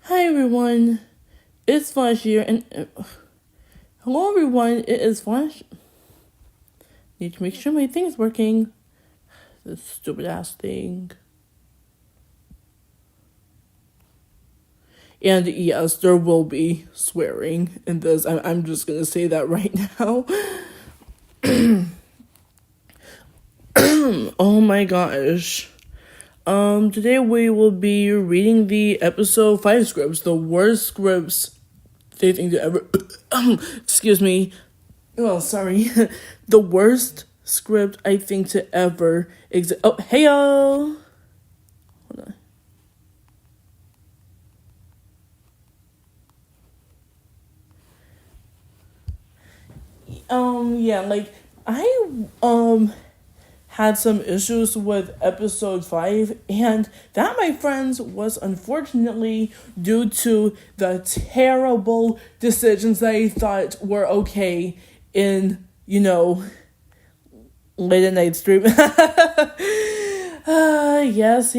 Hi everyone, it's Flash here, and hello everyone, it is Flash. Need to make sure my thing's working. This stupid ass thing. And yes, there will be swearing in this. I'm just gonna say that right now. Oh my gosh. Today we will be reading the episode 5 scripts, the worst scripts they think to ever. Excuse me. Oh, sorry. The worst script I think to ever exist. Oh, hey y'all. Hold on. Yeah, like I had some issues with episode 5, and that, my friends, was unfortunately due to the terrible decisions that I thought were okay in, late at night stream. Yes.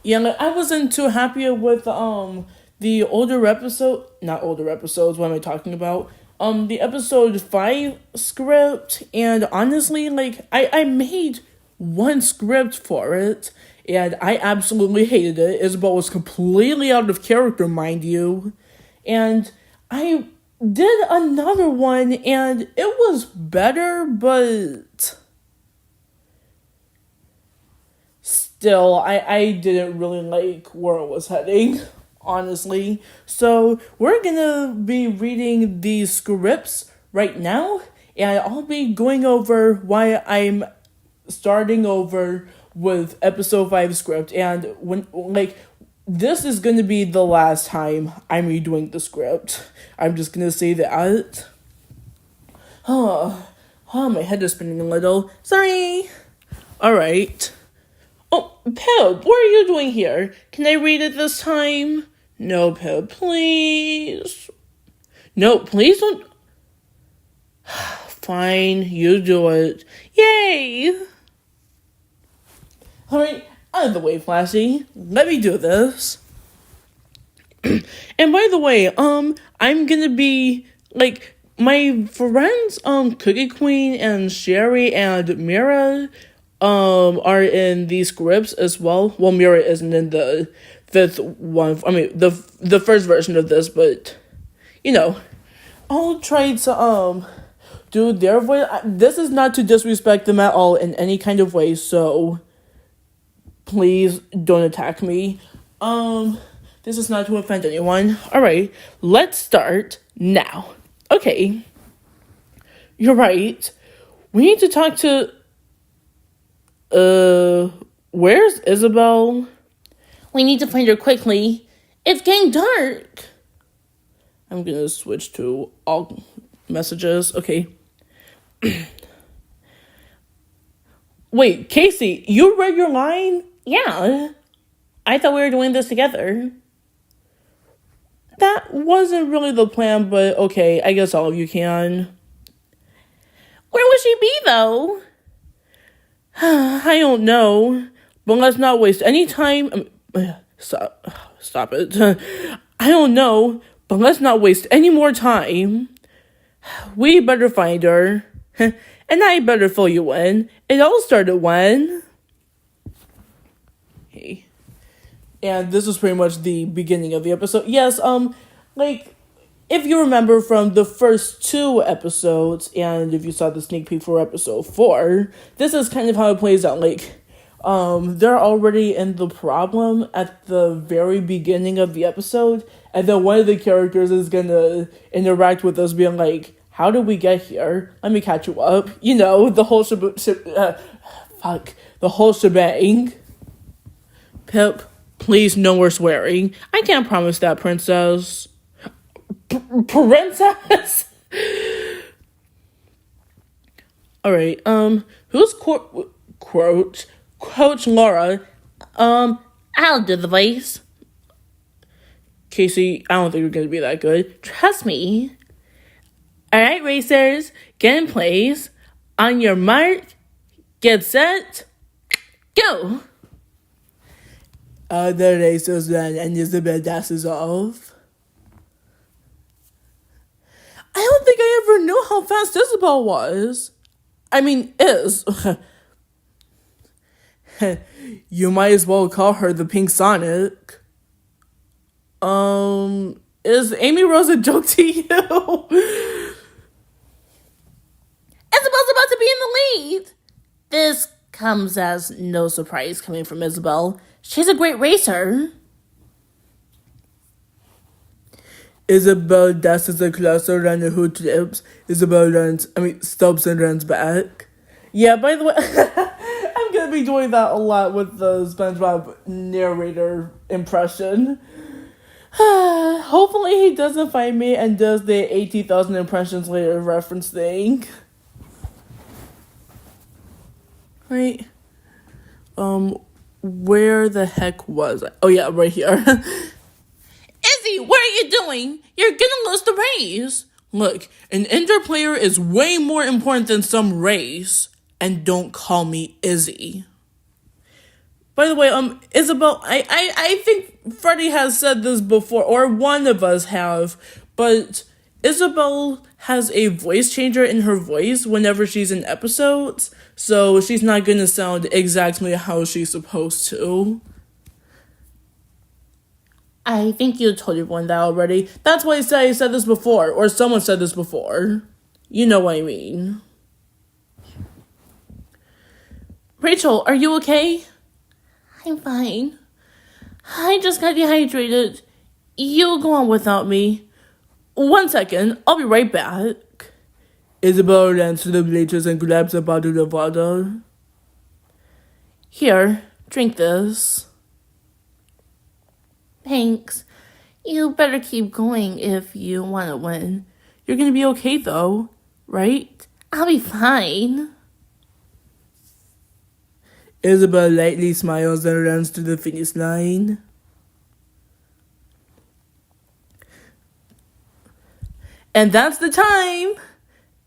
Yeah, like, I wasn't too happy with the not older episodes, what am I talking about? The episode 5 script, and honestly, like, I made one script for it, and I absolutely hated it. Isabel was completely out of character, mind you, and I did another one, and it was better, but still, I didn't really like where it was heading, honestly. So we're gonna be reading these scripts right now, and I'll be going over why I'm starting over with episode 5 script, and this is gonna be the last time I'm redoing the script. I'm just gonna say that. My head is spinning a little. Sorry. Alright. Oh, Pip, what are you doing here? Can I read it this time? No, Pip, please. No, please don't. Fine, you do it. Yay! Alright, out of the way, Flashy. Let me do this. And by the way, I'm gonna be, like, my friends, Cookie Queen and Sherry and Mira, are in these scripts as well. Well, Mira isn't in the 5th one. I mean, the first version of this, but, I'll try to, do their voice. This is not to disrespect them at all in any kind of way, so please don't attack me. This is not to offend anyone. Alright, let's start now. Okay. You're right. We need to talk to... where's Isabel? We need to find her quickly. It's getting dark. I'm gonna switch to all messages. Okay. Wait, Casey, you read your line? Yeah. I thought we were doing this together. That wasn't really the plan, but okay, I guess all of you can. Where would she be, though? I don't know, but let's not waste any time. Stop it. I don't know, but let's not waste any more time. We better find her, and I better fill you in. It all started when... Hey. And this is pretty much the beginning of the episode. Yes, if you remember from the first 2 episodes, and if you saw the sneak peek for episode 4, this is kind of how it plays out. They're already in the problem at the very beginning of the episode, and then one of the characters is gonna interact with us being like, how did we get here? Let me catch you up. The whole the whole shebang. Pip, please, no more swearing. I can't promise that, princess. Princess? Alright, who's Coach Laura? I'll do the voice. Casey, I don't think you're gonna be that good. Trust me. Alright, racers, get in place. On your mark, get set, go! The race was run and Isabel dashes off. I don't think I ever knew how fast Isabel was. I mean, is. You might as well call her the Pink Sonic. Is Amy Rose a joke to you? Isabel's about to be in the lead. This comes as no surprise coming from Isabel. She's a great racer. Isabel dashes across around the hood trips. Isabel stops and runs back. Yeah, by the way, I'm gonna be doing that a lot with the SpongeBob narrator impression. Hopefully he doesn't find me and does the 80,000 impressions later reference thing. Right? Where the heck was I? Oh yeah, right here. Izzy, what are you doing? You're gonna lose the race. Look, an indoor player is way more important than some race. And don't call me Izzy. By the way, Isabel, I think Freddie has said this before, or one of us have, but Isabel has a voice changer in her voice whenever she's in episodes, so she's not gonna sound exactly how she's supposed to. I think you told everyone that already. That's why I said this before, or someone said this before. You know what I mean. Rachel, are you okay? I'm fine. I just got dehydrated. You'll go on without me. 1 second, I'll be right back. Isabel runs to the bleachers and grabs a bottle of water. Here, drink this. Thanks. You better keep going if you want to win. You're gonna be okay though, right? I'll be fine. Isabel lightly smiles and runs to the finish line. And that's the time!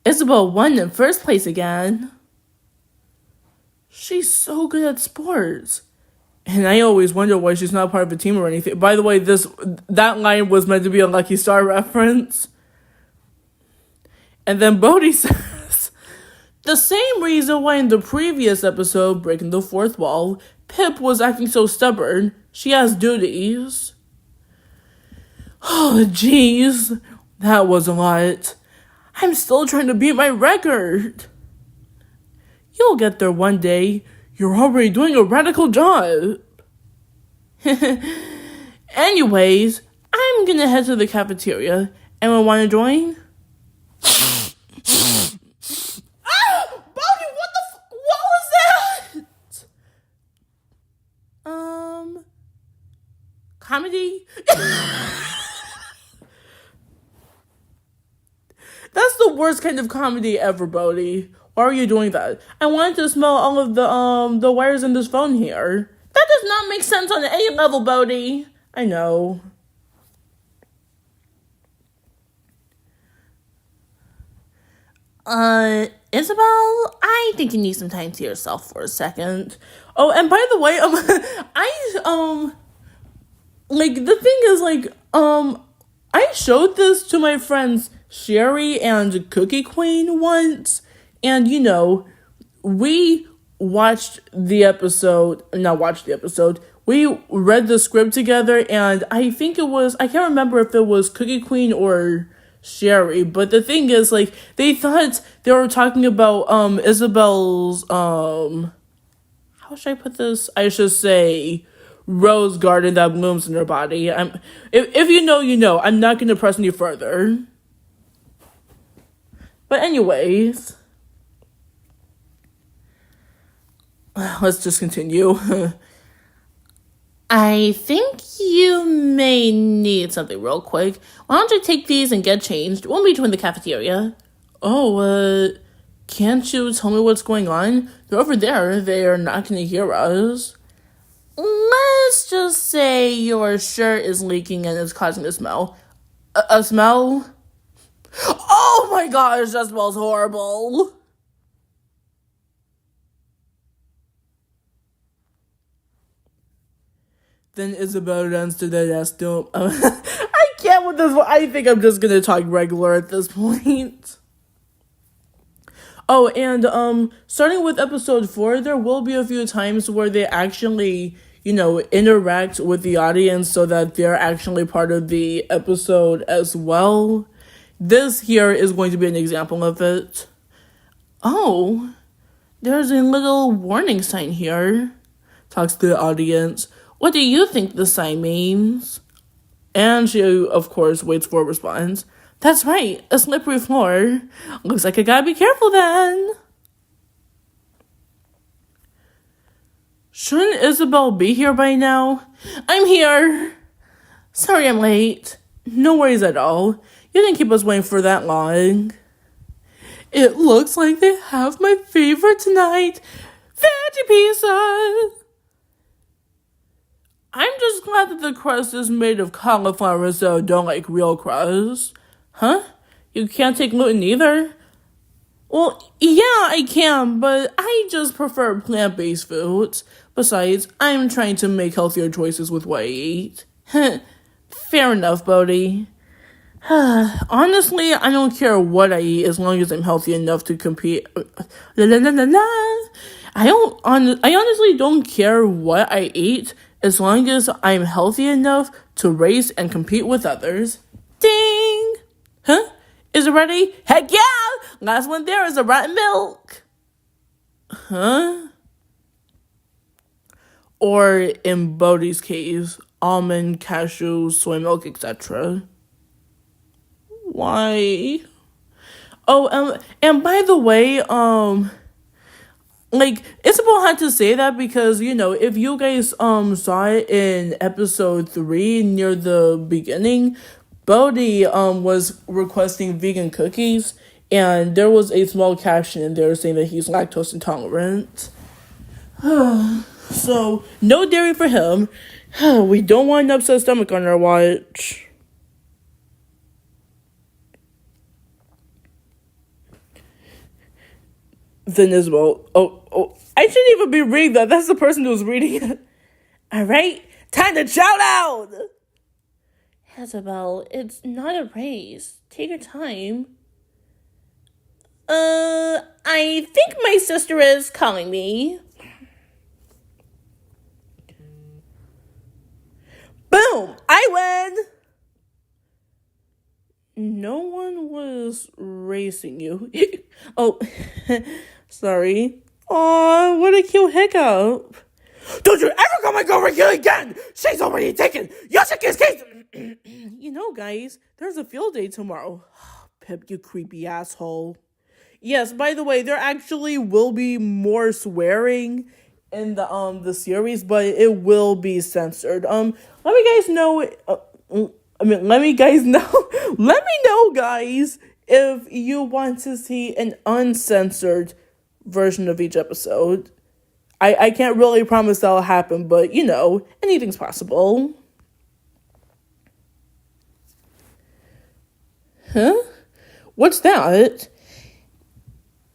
Isabel won in first place again. She's so good at sports. And I always wonder why she's not part of a team or anything. By the way, that line was meant to be a Lucky Star reference. And then Bodhi says, the same reason why in the previous episode, Breaking the Fourth Wall, Pip was acting so stubborn. She has duties. Oh, jeez. That was a lot. I'm still trying to beat my record. You'll get there one day. You're already doing a radical job. Anyways, I'm gonna head to the cafeteria. Anyone want to join? Bodhi, what was that? Comedy? That's the worst kind of comedy ever, Bodhi. Why are you doing that? I wanted to smell all of the wires in this phone here. That does not make sense on any level, Bodhi. I know. Isabel, I think you need some time to yourself for a second. Oh, and by the way, the thing is, I showed this to my friends Sherry and Cookie Queen once, and, we not watched the episode, we read the script together, and I think I can't remember if it was Cookie Queen or Sherry, but the thing is, they thought they were talking about, Isabel's, how should I put this? I should say, rose garden that blooms in her body. If you know, you know. I'm not going to press any further. But anyways, let's just continue. I think you may need something real quick. Why don't you take these and get changed? We'll meet you in the cafeteria. Oh, can't you tell me what's going on? They're over there. They are not going to hear us. Let's just say your shirt is leaking and it's causing a smell. A smell? Oh my gosh, that smells horrible. Then Isabel runs to the restroom. I can't with this one. I think I'm just gonna talk regular at this point. Oh, and starting with episode 4, there will be a few times where they actually, interact with the audience so that they're actually part of the episode as well. This here is going to be an example of it. Oh, there's a little warning sign here. Talks to the audience. What do you think the sign means? And she, of course, waits for a response. That's right, a slippery floor. Looks like I gotta be careful then. Shouldn't Isabel be here by now? I'm here. Sorry I'm late. No worries at all. You didn't keep us waiting for that long. It looks like they have my favorite tonight. Veggie pizza. I'm just glad that the crust is made of cauliflower, so I don't like real crust. Huh? You can't take gluten either? Well, yeah, I can, but I just prefer plant-based foods. Besides, I'm trying to make healthier choices with what I eat. Fair enough, Bodhi. Honestly, I don't care what I eat as long as I'm healthy enough to compete. I honestly don't care what I eat as long as I'm healthy enough to race and compete with others. Ding! Huh? Is it ready? Heck yeah! Last one there is a rotten milk. Huh? Or in Bodhi's case, almond, cashew, soy milk, etc. Why? Oh, and by the way, Isabel had to say that because, if you guys, saw it in episode 3 near the beginning, Bodhi, was requesting vegan cookies, and there was a small caption in there saying that he's lactose intolerant. So, no dairy for him. We don't want an upset stomach on our watch. Then Isabel, I shouldn't even be reading that. That's the person who's reading it. Alright, time to shout out! Isabel, it's not a race. Take your time. I think my sister is calling me. Boom! I win! No one was racing you. Oh, sorry. Aw, what a cute hiccup. Don't you ever call my girlfriend again! She's already taken Yoshika's case! Guys, there's a field day tomorrow. Pip, you creepy asshole. Yes, by the way, there actually will be more swearing in the series, but it will be censored. Let me guys know. Let me know, guys, if you want to see an uncensored version of each episode. I can't really promise that'll happen, but anything's possible. Huh? What's that?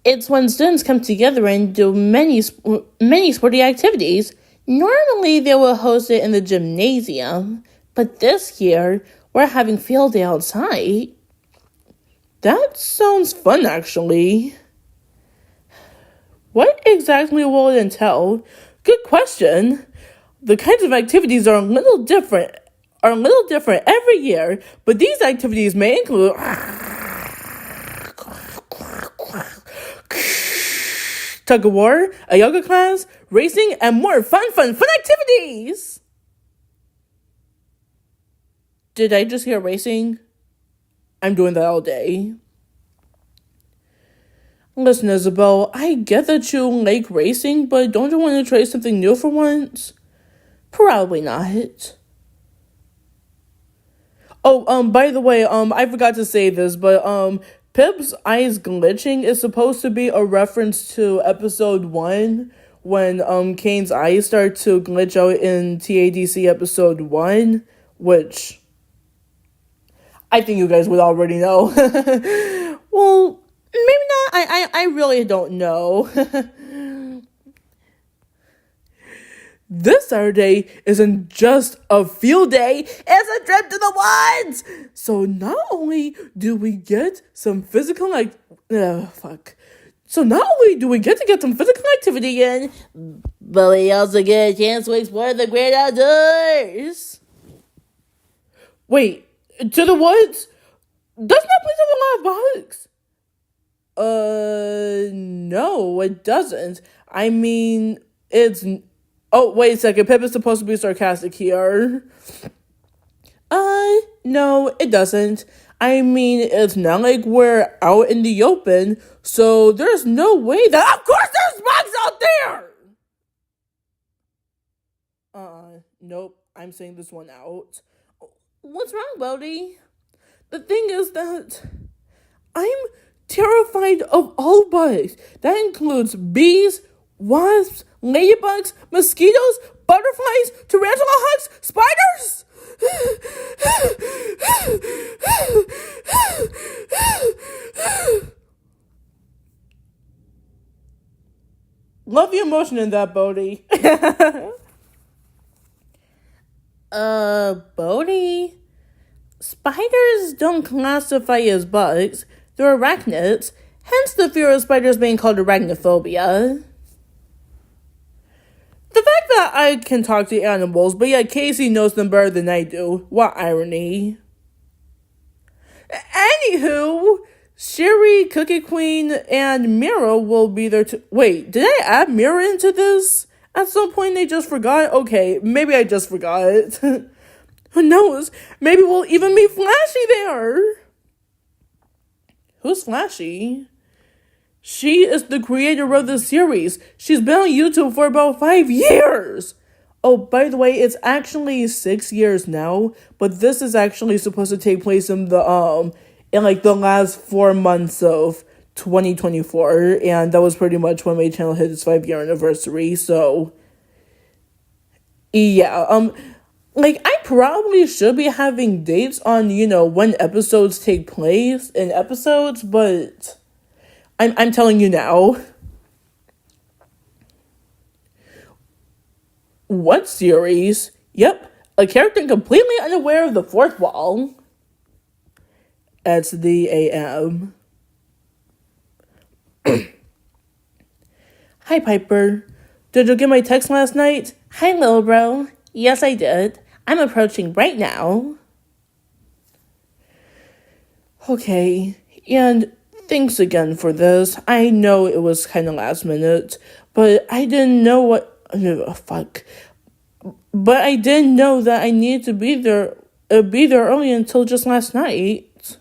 It's when students come together and do many sporty activities. Normally, they will host it in the gymnasium, but this year, we're having field day outside. That sounds fun, actually. What exactly will it entail? Good question. The kinds of activities are a little different every year, but these activities may include tug of war, a yoga class, racing, and more fun activities. Did I just hear racing? I'm doing that all day. Listen, Isabel, I get that you like racing, but don't you want to try something new for once? Probably not. Oh, by the way, I forgot to say this, but, Pip's eyes glitching is supposed to be a reference to episode 1, when, Kane's eyes start to glitch out in TADC episode 1, which I think you guys would already know. Well, maybe not. I really don't know. This Saturday isn't just a field day, it's a trip to the woods! So not only do we get some physical So not only do we get to get some physical activity in, but we also get a chance to explore the great outdoors. Wait, to the woods? Doesn't that place have a lot of bugs? No, it doesn't. I mean, it's... Oh, wait a second. Pip is supposed to be sarcastic here. No, it doesn't. I mean, it's not like we're out in the open, so there's no way that... Of course there's bugs out there! Nope. I'm saying this one out. What's wrong, Bodhi? The thing is that I'm terrified of all bugs. That includes bees, wasps, ladybugs, mosquitoes, butterflies, tarantula hawks, spiders. Love the emotion in that, Bodhi. Bodhi? Spiders don't classify as bugs. They're arachnids, hence the fear of spiders being called arachnophobia. The fact that I can talk to animals, but yet Casey knows them better than I do. What irony. Anywho, Sherry, Cookie Queen, and Mira will be there too. Wait, did I add Mira into this? At some point they just forgot? Okay, maybe I just forgot. Who knows? Maybe we'll even meet Flashy there. Who's Flashy? She is the creator of the series. She's been on YouTube for about 5 years. Oh, by the way, it's actually 6 years now, but this is actually supposed to take place in the last 4 months of 2024, and that was pretty much when my channel hit its 5-year anniversary. So yeah, I probably should be having dates on, when episodes take place in episodes, but I'm telling you now. What series? Yep, a character completely unaware of the fourth wall. It's the AM. Hi, Piper. Did you get my text last night? Hi, little bro. Yes, I did. I'm approaching right now. Okay, and thanks again for this. I know it was kind of last minute, but I didn't know But I didn't know that I needed to be there early until just last night.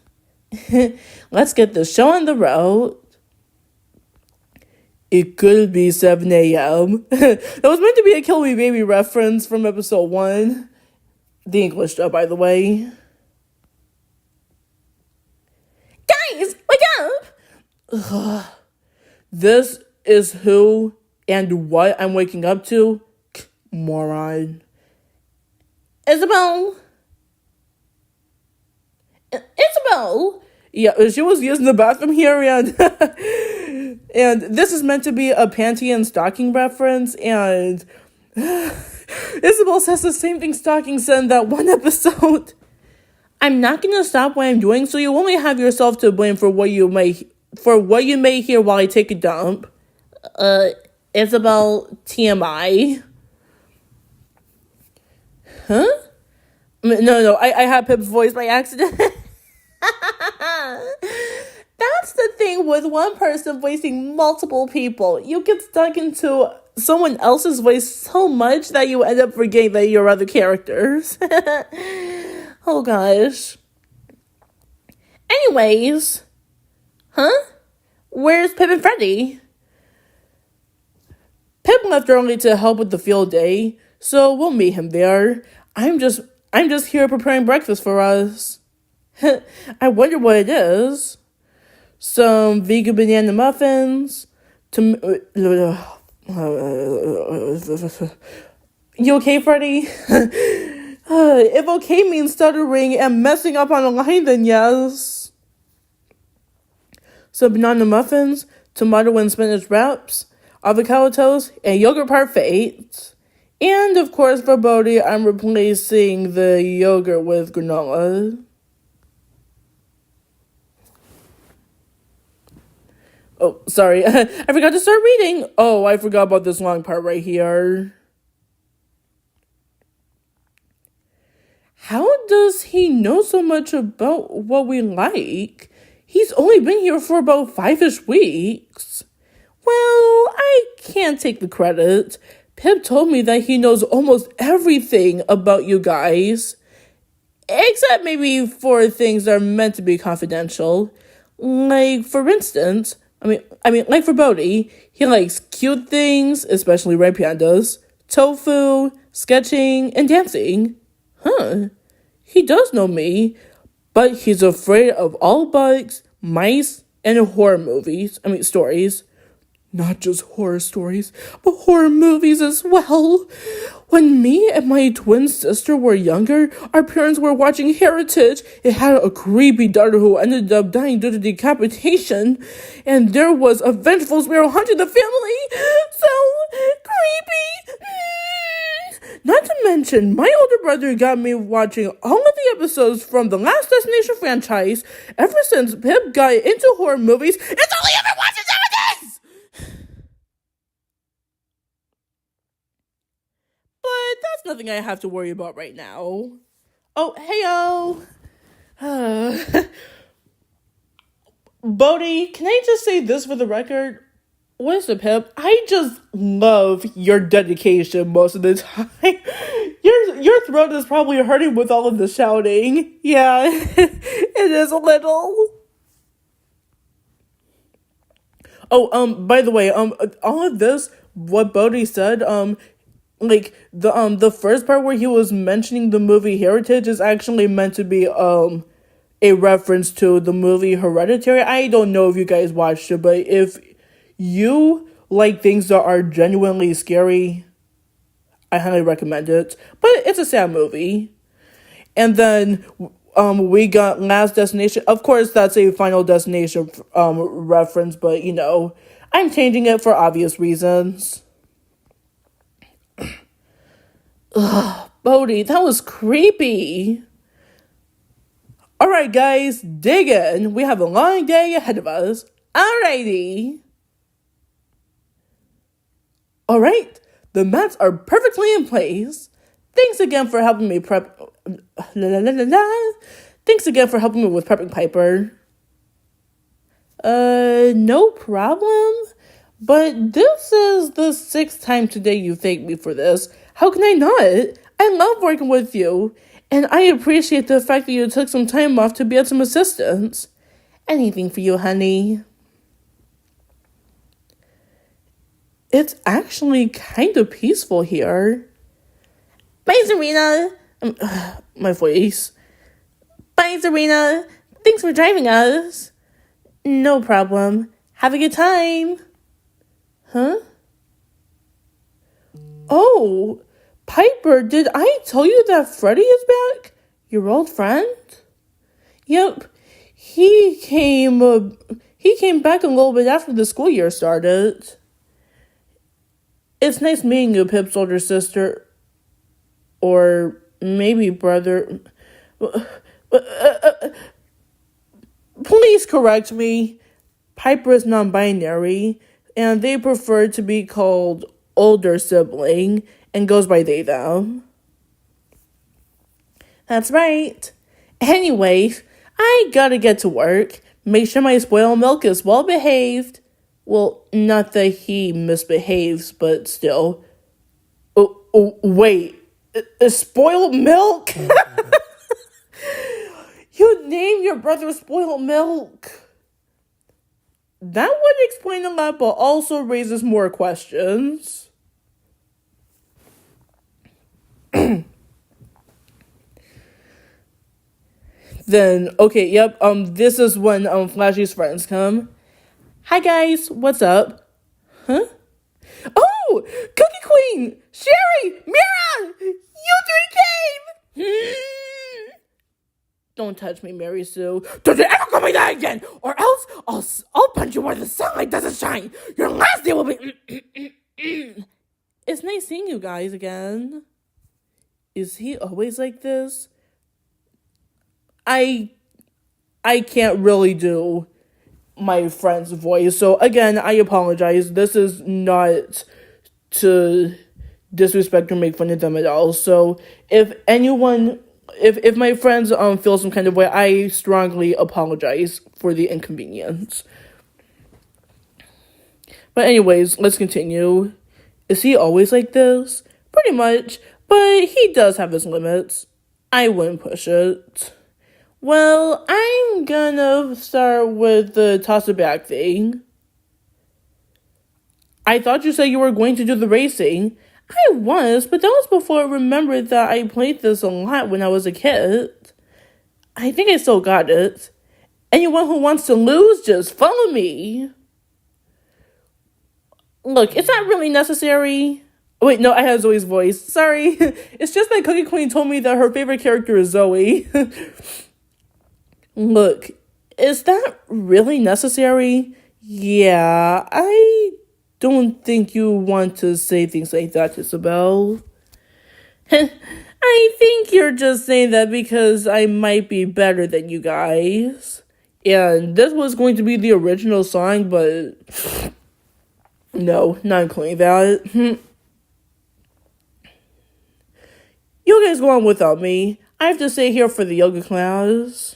Let's get the show on the road. It could be 7 a.m. That was meant to be a Kill Me Baby reference from episode 1. The English dub, by the way. Guys, wake up! Ugh. This is who and what I'm waking up to? Moron. Isabel? Yeah, she was using the bathroom here, and and this is meant to be a panty and stocking reference, and Isabel says the same thing Stocking said in that one episode. I'm not gonna stop what I'm doing, so you only have yourself to blame for what you may hear while I take a dump. Isabel, TMI. Huh? No, I had Pip's voice by accident. That's the thing with one person voicing multiple people. You get stuck into someone else's voice so much that you end up forgetting that you're other characters. Oh gosh. Anyways. Huh? Where's Pip and Freddy? Pip left early to help with the field day, so we'll meet him there. I'm just here preparing breakfast for us. I wonder what it is. Some vegan banana muffins. You okay, Freddy? If okay means stuttering and messing up on a line, then yes. Some banana muffins, tomato and spinach wraps, avocado toast, and yogurt parfaits. And of course, for Bodhi, I'm replacing the yogurt with granola. Oh, sorry. I forgot to start reading. Oh, I forgot about this long part right here. How does he know so much about what we like? He's only been here for about 5-ish weeks. Well, I can't take the credit. Pip told me that he knows almost everything about you guys. Except maybe for things that are meant to be confidential. Like, for instance, like for Bodhi, he likes cute things, especially red pandas, tofu, sketching, and dancing. Huh. He does know me, but he's afraid of all bugs, mice, and stories. Not just horror stories, but horror movies as well. When me and my twin sister were younger, our parents were watching Heritage. It had a creepy daughter who ended up dying due to decapitation, and there was a vengeful spirit haunting the family. So creepy. Not to mention, my older brother got me watching all of the episodes from the Last Destination franchise. Ever since Pip got into horror movies, it's all he ever watches nowadays! But that's nothing I have to worry about right now. Oh, heyo! Bodhi, can I just say this for the record? What's up, Pip? I just love your dedication most of the time. Your throat is probably hurting with all of the shouting. Yeah, it is a little. Oh, by the way, all of this, what Bodhi said, like the first part where he was mentioning the movie Heritage is actually meant to be a reference to the movie Hereditary. I don't know if you guys watched it, but if you like things that are genuinely scary, I highly recommend it. But it's a sad movie. And then we got Last Destination. Of course, that's a Final Destination reference, but I'm changing it for obvious reasons. Ugh, Bodhi, that was creepy. Alright, guys, dig in. We have a long day ahead of us. Alrighty. Alright, the mats are perfectly in place. Thanks again for helping me prep. Thanks again for helping me with prepping Piper. No problem. But this is the 6th time today you thanked me for this. How can I not? I love working with you. And I appreciate the fact that you took some time off to be of some assistance. Anything for you, honey. It's actually kind of peaceful here. Bye, Serena. My voice. Bye, Serena. Thanks for driving us. No problem. Have a good time. Huh? Oh, Piper, did I tell you that Freddy is back? Your old friend? Yep. He came back a little bit after the school year started. It's nice meeting you, Pip's older sister. Or maybe brother. Please correct me. Piper is non-binary, and they prefer to be called older sibling, and goes by they, them. That's right. Anyway, I gotta get to work. Make sure my spoiled milk is well behaved. Well, not that he misbehaves, but still. Wait. Spoiled milk? You name your brother Spoiled Milk. That would explain a lot, but also raises more questions. Then, okay, yep, this is when, Flashy's friends come. Hi, guys, what's up? Huh? Oh, Cookie Queen! Sherry! Mira! You three came! Don't touch me, Mary Sue. Don't you ever call me that again, or else I'll punch you where the sunlight doesn't shine. Your last day will be It's nice seeing you guys again. Is he always like this? I can't really do my friend's voice. So again, I apologize. This is not to disrespect or make fun of them at all. So if anyone, if my friends feel some kind of way, I strongly apologize for the inconvenience. But anyways, let's continue. Is he always like this? Pretty much, but he does have his limits. I wouldn't push it. Well, I'm gonna start with the toss it back thing. I thought you said you were going to do the racing. I was, but that was before I remembered that I played this a lot when I was a kid. I think I still got it. Anyone who wants to lose, just follow me. Look, it's not really necessary. Wait, no, I have Zoe's voice. Sorry. It's just that Cookie Queen told me that her favorite character is Zoe. Look, is that really necessary? Yeah, I don't think you want to say things like that, Isabel. I think you're just saying that because I might be better than you guys. And this was going to be the original song, but no, not including that. You guys go on without me. I have to stay here for the yoga class.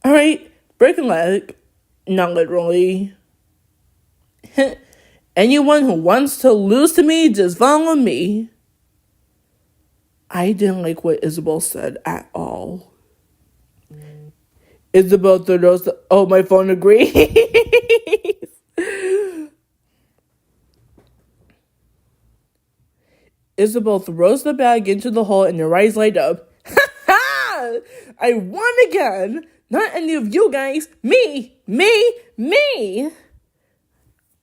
Alright, break a leg. Not literally. Anyone who wants to lose to me, just follow me. I didn't like what Isabel said at all. Isabel throws the... Oh, my phone agrees. Isabel throws the bag into the hole and her eyes light up. Ha ha! I won again! Not any of you guys. Me!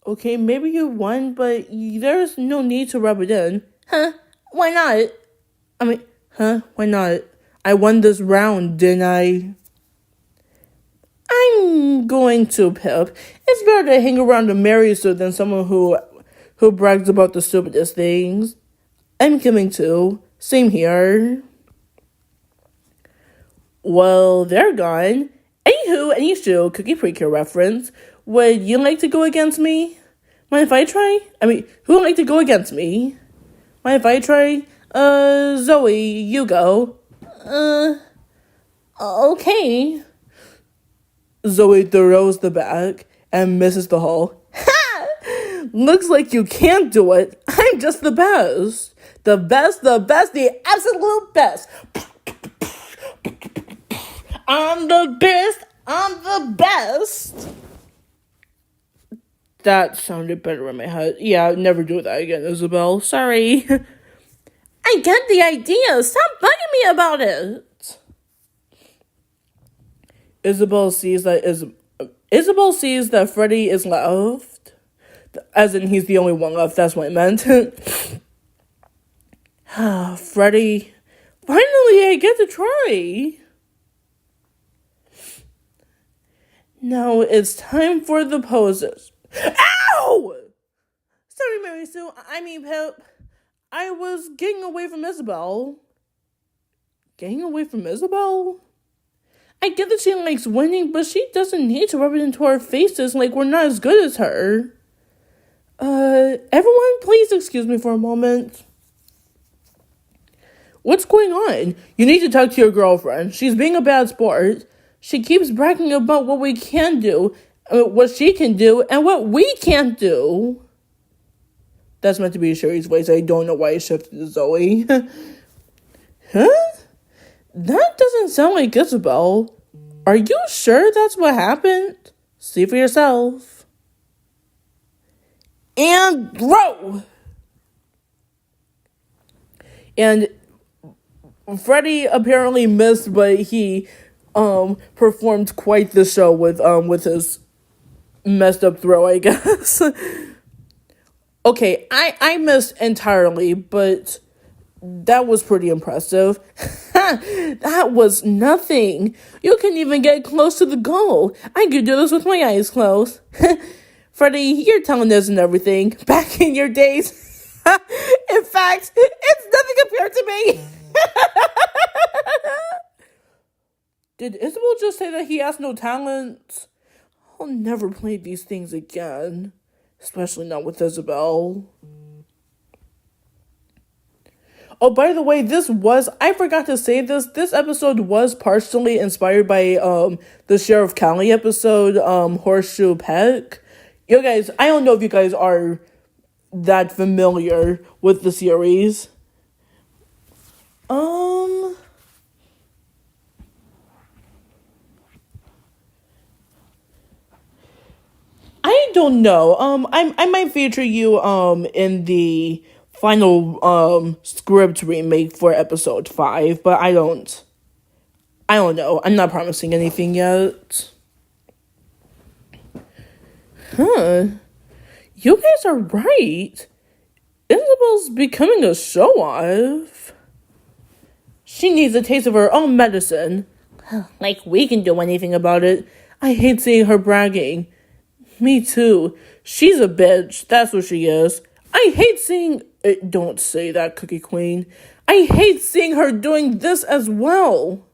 Okay, maybe you won, but there's no need to rub it in. Huh? Why not? Why not? I won this round, didn't I? I'm going to Pip. It's better to hang around a Marisu than someone who brags about the stupidest things. I'm coming too. Same here. Well, they're gone. Anywho, Cookie Precure reference. Would you like to go against me? Mind if I try? Who would like to go against me? Mind if I try? Zoe, you go. Okay. Zoe throws the bag and misses the hole. Ha! Looks like you can't do it. I'm just the best. The absolute best. I'm the best. That sounded better in my head. Yeah, never do that again, Isabel. Sorry. I get the idea. Stop bugging me about it. Isabel sees that Freddie is left. As in, he's the only one left. That's what I meant. Freddie. Finally, I get to try. Now it's time for the poses. Ow! Sorry, Marisu. Pip. I was getting away from Isabel. Getting away from Isabel? I get that she likes winning, but she doesn't need to rub it into our faces like we're not as good as her. Everyone, please excuse me for a moment. What's going on? You need to talk to your girlfriend. She's being a bad sport. She keeps bragging about what we can do, what she can do, and what we can't do. That's meant to be Sherry's voice. I don't know why I shifted to Zoe. Huh? That doesn't sound like Isabel. Are you sure that's what happened? See for yourself. And throw! And Freddie apparently missed, but he performed quite the show with his messed up throw, I guess. Okay, I missed entirely, but that was pretty impressive. That was nothing. You couldn't even get close to the goal. I could do this with my eyes closed. Freddie, your talent isn't everything. Back in your days. In fact, it's nothing compared to me. Did Isabel just say that he has no talent? I'll never play these things again. Especially not with Isabel. Oh, by the way, I forgot to say this episode was partially inspired by, the Sheriff Callie episode, Horseshoe Peck. You guys, I don't know if you guys are that familiar with the series. I don't know. I might feature you in the final script remake for episode 5, but I don't know. I'm not promising anything yet. Huh. You guys are right. Isabel's becoming a show-off. She needs a taste of her own medicine. Like we can do anything about it. I hate seeing her bragging. Me too. She's a bitch. That's what she is. I hate seeing... Don't say that, Cookie Queen. I hate seeing her doing this as well.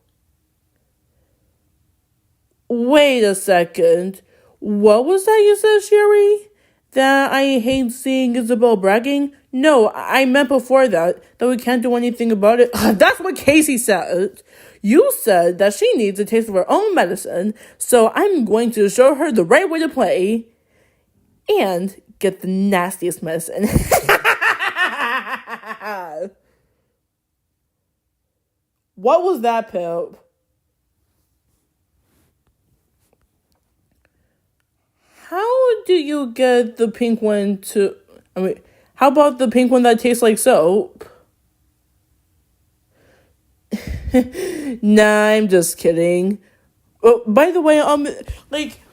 Wait a second. What was that you said, Sherry? That I hate seeing Isabel bragging? No, I meant before that we can't do anything about it. That's what Casey said. You said that she needs a taste of her own medicine, so I'm going to show her the right way to play and get the nastiest medicine. What was that, Pip? How do you get the pink one to... how about the pink one that tastes like soap? Nah, I'm just kidding. Oh, by the way,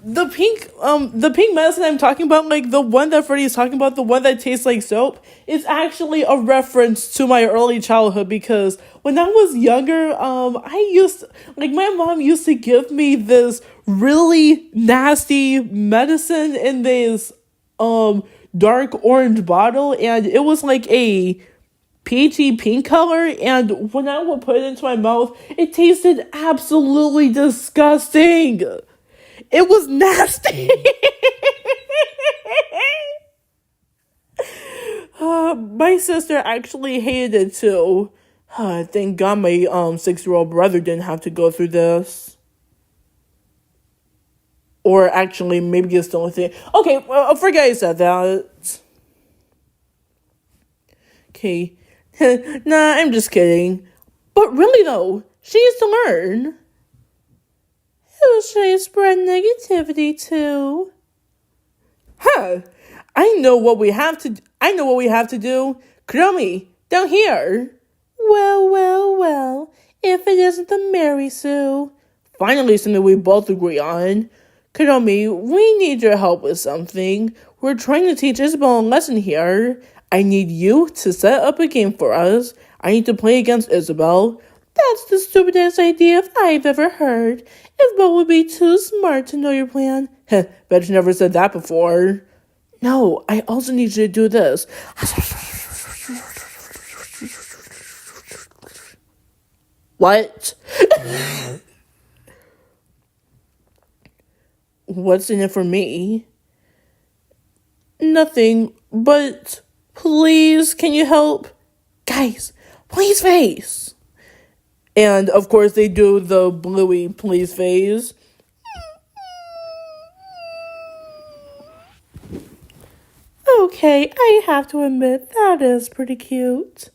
the pink medicine I'm talking about, like, the one that Freddie's talking about, the one that tastes like soap, is actually a reference to my early childhood, because when I was younger, my mom used to give me this really nasty medicine in this, dark orange bottle, and it was like a peachy pink color, and when I would put it into my mouth, it tasted absolutely disgusting. It was nasty. My sister actually hated it too. Thank God my 6-year-old brother didn't have to go through this. Or actually, maybe it's still a thing. Okay, well, forget I said that. Okay. Nah, I'm just kidding. But really though, she needs to learn. Who should I spread negativity to? Huh. I know what we have to do. Kuromi, down here. Well. If it isn't the Mary Sue. Finally something we both agree on. Kuromi, we need your help with something. We're trying to teach Isabel a lesson here. I need you to set up a game for us. I need to play against Isabel. That's the stupidest idea I've ever heard. Isabel would be too smart to know your plan. Bet you never said that before. No, I also need you to do this. What? What's in it for me? Nothing, but please, can you help? Guys, please face. And of course they do the Bluey please face. Okay, I have to admit that is pretty cute.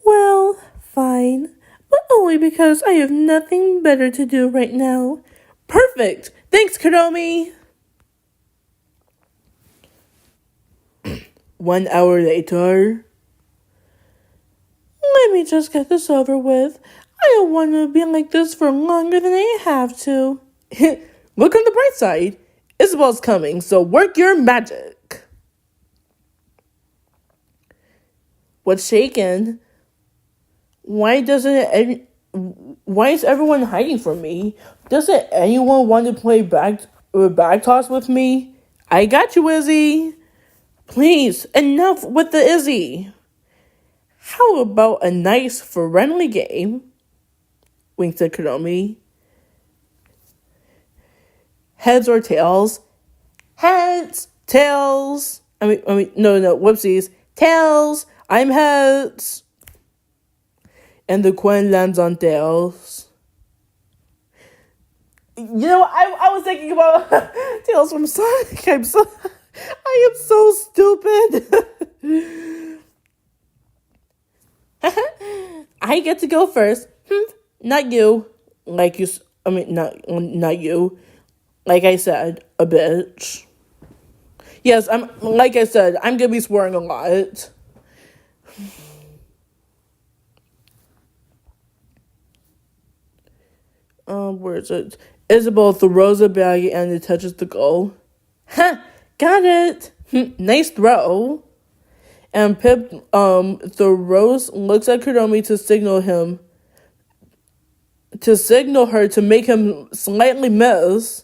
Well, fine, but only because I have nothing better to do right now. Perfect! Thanks, Kuromi! 1 hour later. Let me just get this over with. I don't want to be like this for longer than I have to. Look on the bright side. Isabel's coming, so work your magic. What's shaking? Why is everyone hiding from me? Doesn't anyone want to play bag toss with me? I got you, Izzy. Please, enough with the Izzy. How about a nice, friendly game? Winked at Kuromi. Heads or tails? Heads! Tails! No, whoopsies. Tails! I'm heads! And the coin lands on tails. You know, I was thinking about Tails from Sonic. I am so stupid. I get to go first. Not you. Not you. Like I said, a bitch. Yes, I'm gonna be swearing a lot. Where is it? Isabel throws a bag and it touches the goal. Got it. Nice throw. And Pip throws, looks at Kuromi to signal her to make him slightly miss.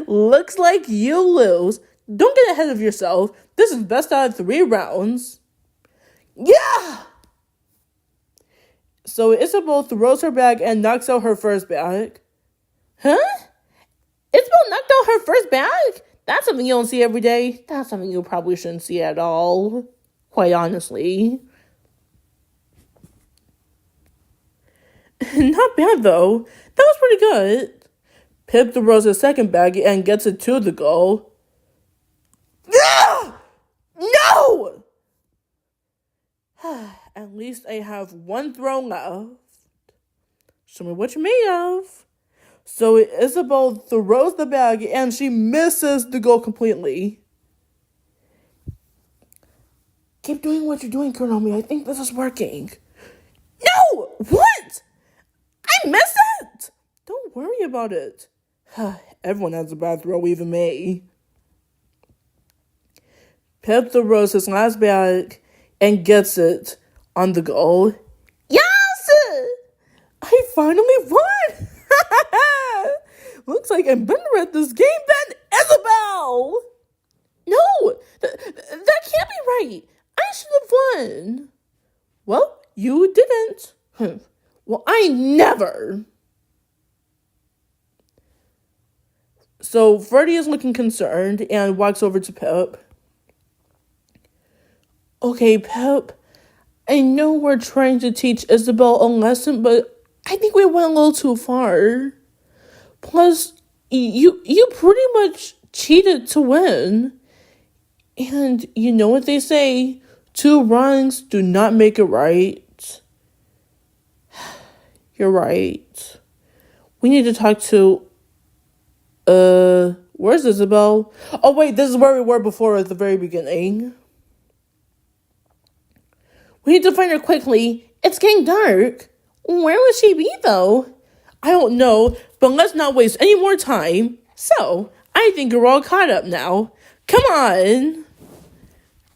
Looks like you lose. Don't get ahead of yourself. This is best out of 3 rounds. Yeah! So Isabel throws her bag and knocks out her first bag. Huh? Isabel knocked out her first bag? That's something you don't see every day. That's something you probably shouldn't see at all. Quite honestly. Not bad, though. That was pretty good. Pip throws a second bag and gets it to the goal. No! At least I have 1 throw left. Show me what you're made of. So Isabel throws the bag and she misses the goal completely. Keep doing what you're doing, Kuromi. I think this is working. No! What? I missed it! Don't worry about it. Everyone has a bad throw, even me. Pip throws his last bag and gets it on the goal. Yes! I finally won! Looks like I'm better at this game than Isabel! No! That can't be right! I should have won! Well, you didn't. Well, I never! So Freddy is looking concerned and walks over to Pip. Okay, Pip, I know we're trying to teach Isabel a lesson, but I think we went a little too far. Plus, you pretty much cheated to win. And you know what they say, 2 wrongs do not make it right. You're right. We need to talk to, where's Isabel? Oh wait, this is where we were before at the very beginning. We need to find her quickly. It's getting dark. Where would she be, though? I don't know, but let's not waste any more time. So, I think we're all caught up now. Come on!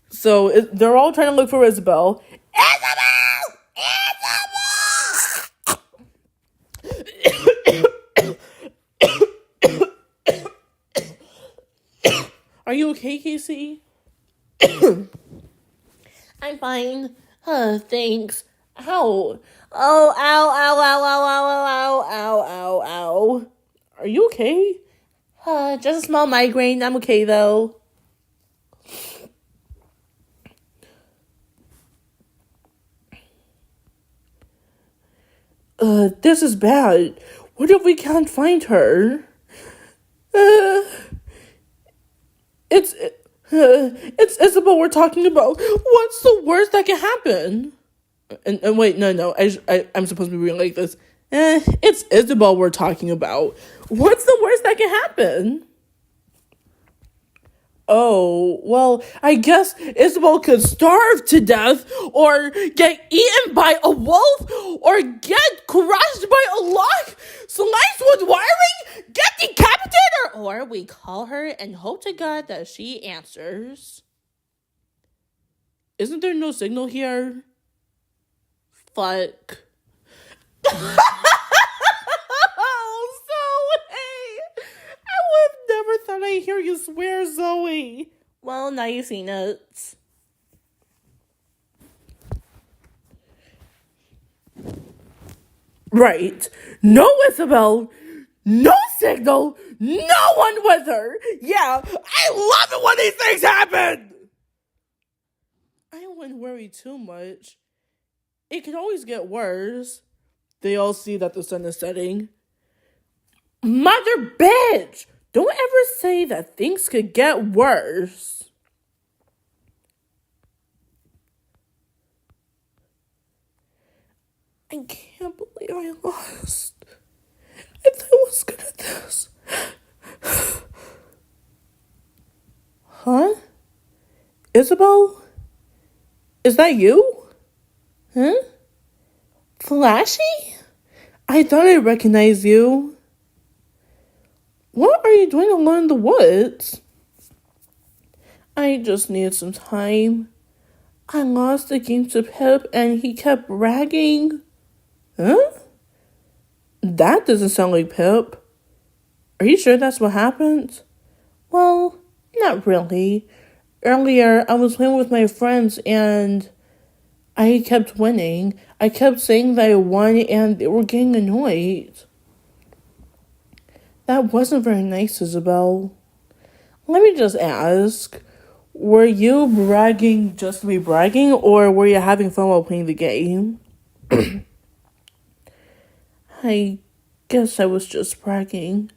So, they're all trying to look for Isabel. Isabel! Are you okay, Casey? I'm fine. Thanks. Ow. Oh, ow, ow, ow, ow, ow, ow, ow, ow, ow. Are you okay? Just a small migraine. I'm okay, though. This is bad. What if we can't find her? It's Isabel we're talking about. What's the worst that can happen? And wait, no, I'm supposed to be reading like this. It's Isabel we're talking about. What's the worst that can happen? Oh, well, I guess Isabel could starve to death, or get eaten by a wolf, or get crushed by a log, sliced with wiring, get decapitated, or we call her and hope to God that she answers. Isn't there no signal here? Fuck. Oh, so, hey, I would have never thought I hear you swear, Zoe. Well, now you see it. Right. No Isabel, no signal, no one with her. Yeah, I love it when these things happen. I wouldn't worry too much. It could always get worse. They all see that the sun is setting. Mother bitch! Don't ever say that things could get worse. I can't believe I lost. I thought I was good at this. Huh? Isabel? Is that you? Huh? Flashy? I thought I recognized you. What are you doing alone in the woods? I just needed some time. I lost the game to Pip and he kept bragging. Huh? That doesn't sound like Pip. Are you sure that's what happened? Well, not really. Earlier, I was playing with my friends and I kept winning. I kept saying that I won and they were getting annoyed. That wasn't very nice, Isabel. Let me just ask. Were you bragging just to be bragging, or were you having fun while playing the game? I guess I was just bragging.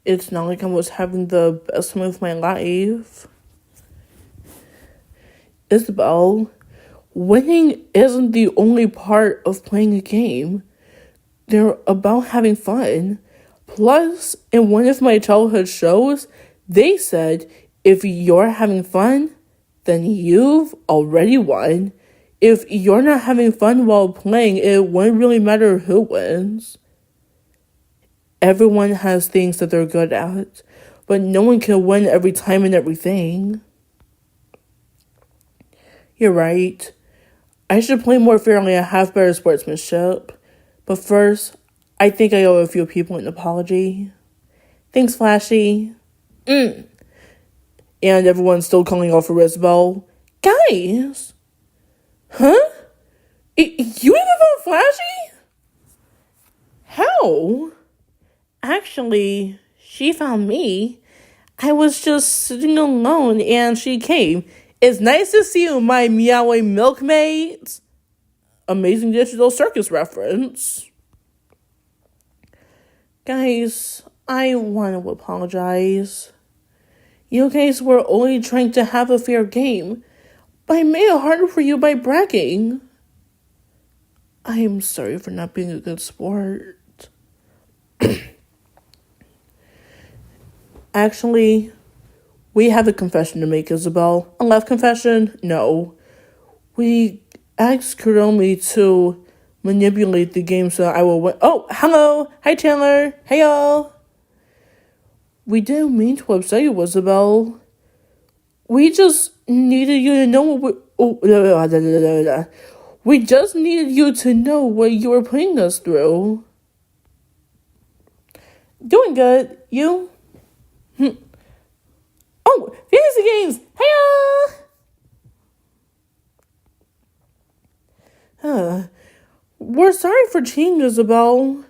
It's not like I was having the best time of my life. Isabel, winning isn't the only part of playing a game. They're about having fun. Plus, in one of my childhood shows, they said, if you're having fun, then you've already won. If you're not having fun while playing, it wouldn't really matter who wins. Everyone has things that they're good at, but no one can win every time and everything. You're right. I should play more fairly and have better sportsmanship. But first, I think I owe a few people an apology. Thanks, Flashy. And everyone's still calling out for Isabel. Guys! Huh? You even vote Flashy? How? Actually, she found me. I was just sitting alone and she came. It's nice to see you, my meowing milkmaids. Amazing Digital Circus reference. Guys, I want to apologize. You guys were only trying to have a fair game, but I made it harder for you by bragging. I am sorry for not being a good sport. Actually, we have a confession to make, Isabel. A love confession? No. We asked Kuromi to manipulate the game so I will win. Oh, hello! Hi, Chandler! Hey, y'all! We didn't mean to upset you, Isabel. We just needed you to know what we just needed you to know what you were putting us through. Doing good. You? Oh, fantasy games! Hey-ya! We're sorry for cheating, Isabel.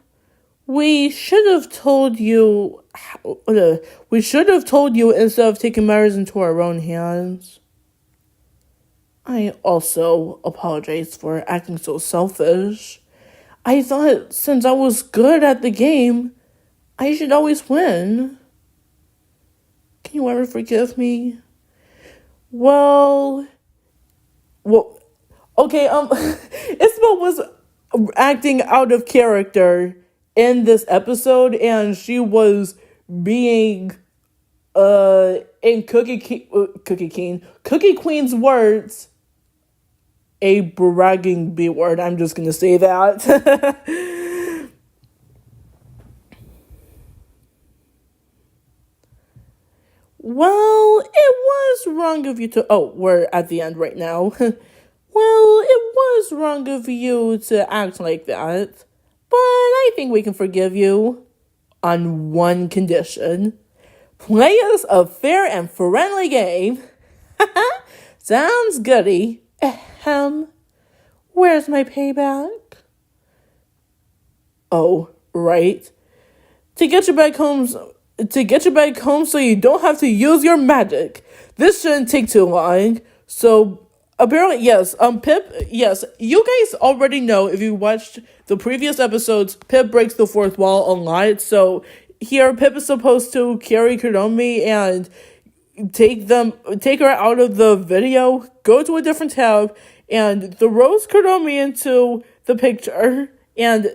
We should have told you. We should have told you instead of taking matters into our own hands. I also apologize for acting so selfish. I thought since I was good at the game, I should always win. Can you ever forgive me? Well, okay, Isabel was acting out of character in this episode, and she was being, in Cookie Queen's words, a bragging B word. I'm just gonna say that. Well, it was wrong of you to... Oh, we're at the end right now. Well, it was wrong of you to act like that. But I think we can forgive you. On one condition. Play us a fair and friendly game. Sounds goody. Ahem. Where's my payback? Oh, right. To get you back home so you don't have to use your magic. This shouldn't take too long. So apparently, yes, Pip, yes, you guys already know if you watched the previous episodes, Pip breaks the fourth wall a lot. So here Pip is supposed to carry Kuromi and take her out of the video, go to a different tab, and throws Kuromi into the picture. And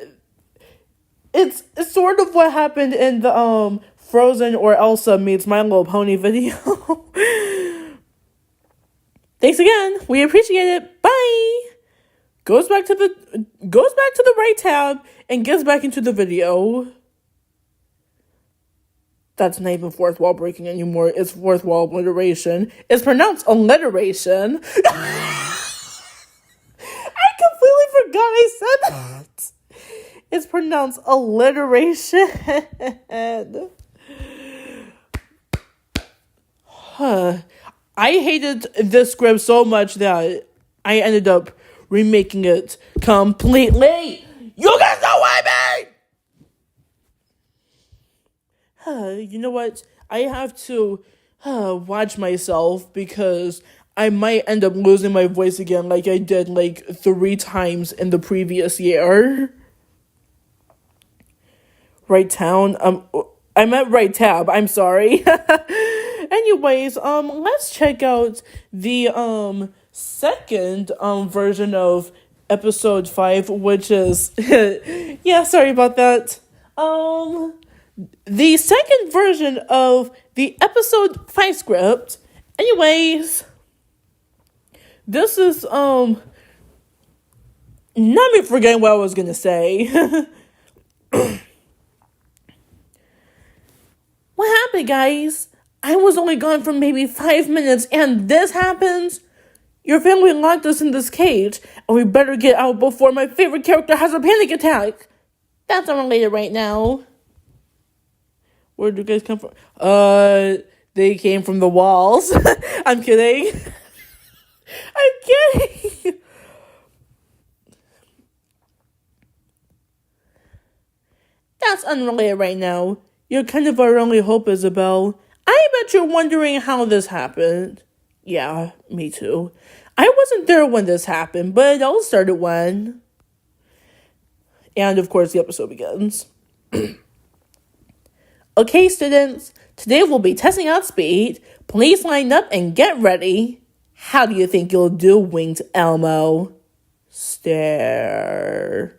it's sort of what happened in the Frozen or Elsa meets My Little Pony video. Thanks again. We appreciate it. Bye. Goes back to the right tab and gets back into the video. That's not even fourth wall breaking anymore. It's fourth wall alliteration. It's pronounced alliteration. I completely forgot I said that. It's pronounced alliteration. I hated this script so much that I ended up remaking it completely. You guys know what I mean! You know what? I have to watch myself because I might end up losing my voice again like I did like 3 times in the previous year. Right town? I meant right tab. I'm sorry. Anyways, let's check out the second version of episode 5, which is yeah, sorry about that. The second version of the episode 5 script. Anyways, this is not me forgetting what I was gonna say. What happened, guys? I was only gone for maybe 5 minutes, and this happens? Your family locked us in this cage, and we better get out before my favorite character has a panic attack. That's unrelated right now. Where do you guys come from? They came from the walls. I'm kidding. I'm kidding. That's unrelated right now. You're kind of our only hope, Isabel. I bet you're wondering how this happened. Yeah, me too. I wasn't there when this happened, but it all started when. And of course, the episode begins. Okay, students, today we'll be testing out speed. Please line up and get ready. How do you think you'll do, Winged Elmo? Stare.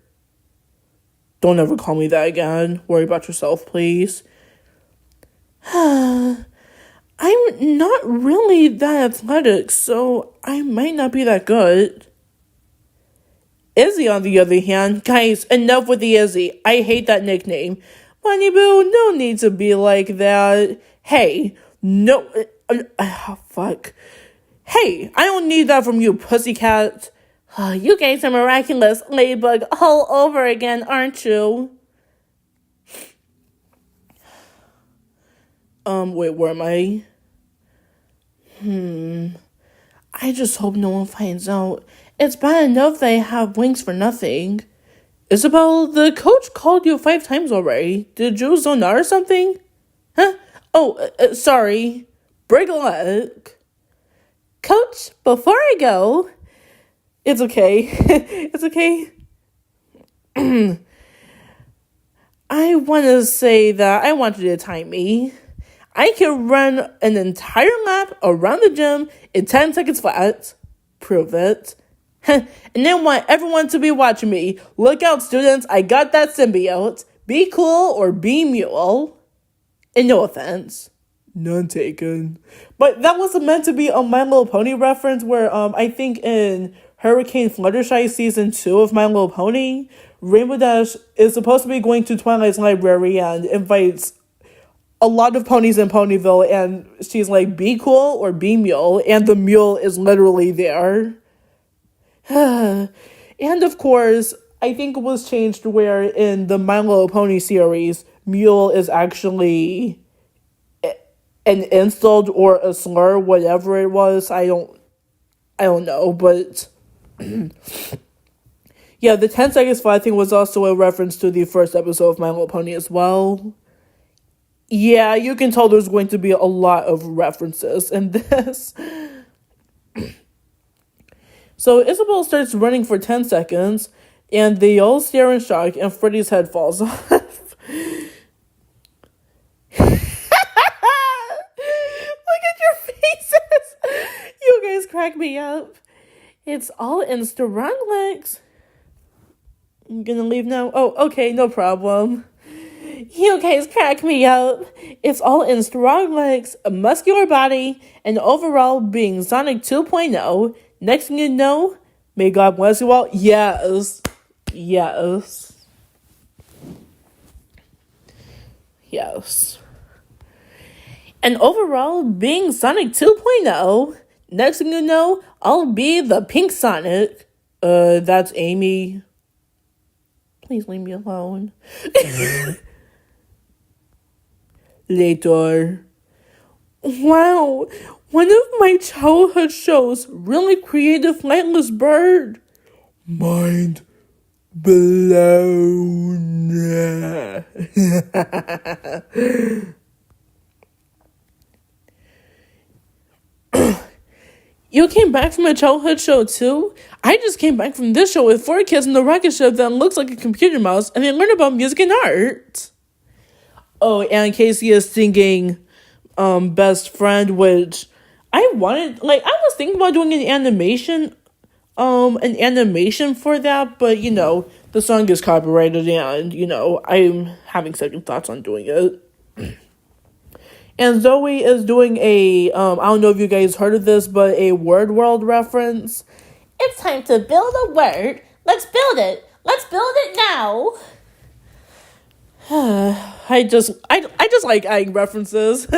Don't ever call me that again. Worry about yourself, please. I'm not really that athletic, so I might not be that good. Izzy, on the other hand, guys, enough with the Izzy. I hate that nickname. Bunny Boo, no need to be like that. Hey, no, fuck. Hey, I don't need that from you, pussycat. You guys are miraculous, Ladybug, all over again, aren't you? Wait, where am I? I just hope no one finds out. It's bad enough they have wings for nothing. Isabel, the coach called you 5 times already. Did you zone out or something? Huh? Oh, sorry. Break a leg. Coach, before I go... It's okay. It's okay. I want to say that I want you to time me. I can run an entire lap around the gym in 10 seconds flat. Prove it. And then want everyone to be watching me. Look out, students. I got that symbiote. Be cool or be mule. And no offense. None taken. But that wasn't meant to be a My Little Pony reference where I think in Hurricane Fluttershy Season 2 of My Little Pony, Rainbow Dash is supposed to be going to Twilight's library and invites a lot of ponies in Ponyville, and she's like, be cool or be mule, and the mule is literally there. And of course, I think it was changed where in the My Little Pony series, Mule is actually an insult or a slur, whatever it was. I don't know, but yeah, the 10 seconds flat thing was also a reference to the first episode of My Little Pony as well. Yeah, you can tell there's going to be a lot of references in this. So Isabel starts running for 10 seconds, and they all stare in shock, and Freddy's head falls off. Look at your faces! You guys crack me up. It's all in strong legs. I'm gonna leave now? Oh, okay, no problem. You guys crack me up. It's all in strong legs, a muscular body, and overall being Sonic 2.0. Next thing you know, may God bless you all. Yes. Yes. Yes. And overall being Sonic 2.0. Next thing you know, I'll be the pink Sonic. That's Amy. Please leave me alone. Later. Wow, one of my childhood shows really created Flightless Bird. Mind blown. You came back from a childhood show too? I just came back from this show with 4 kids in the rocket ship that looks like a computer mouse, and they learn about music and art. Oh, and Casey is singing Best Friend, which I wanted, like, I was thinking about doing an animation for that, but, you know, the song is copyrighted, and, you know, I'm having second thoughts on doing it. And Zoe is doing a, I don't know if you guys heard of this, but a Word World reference. It's time to build a word. Let's build it. Let's build it now. I just like adding references,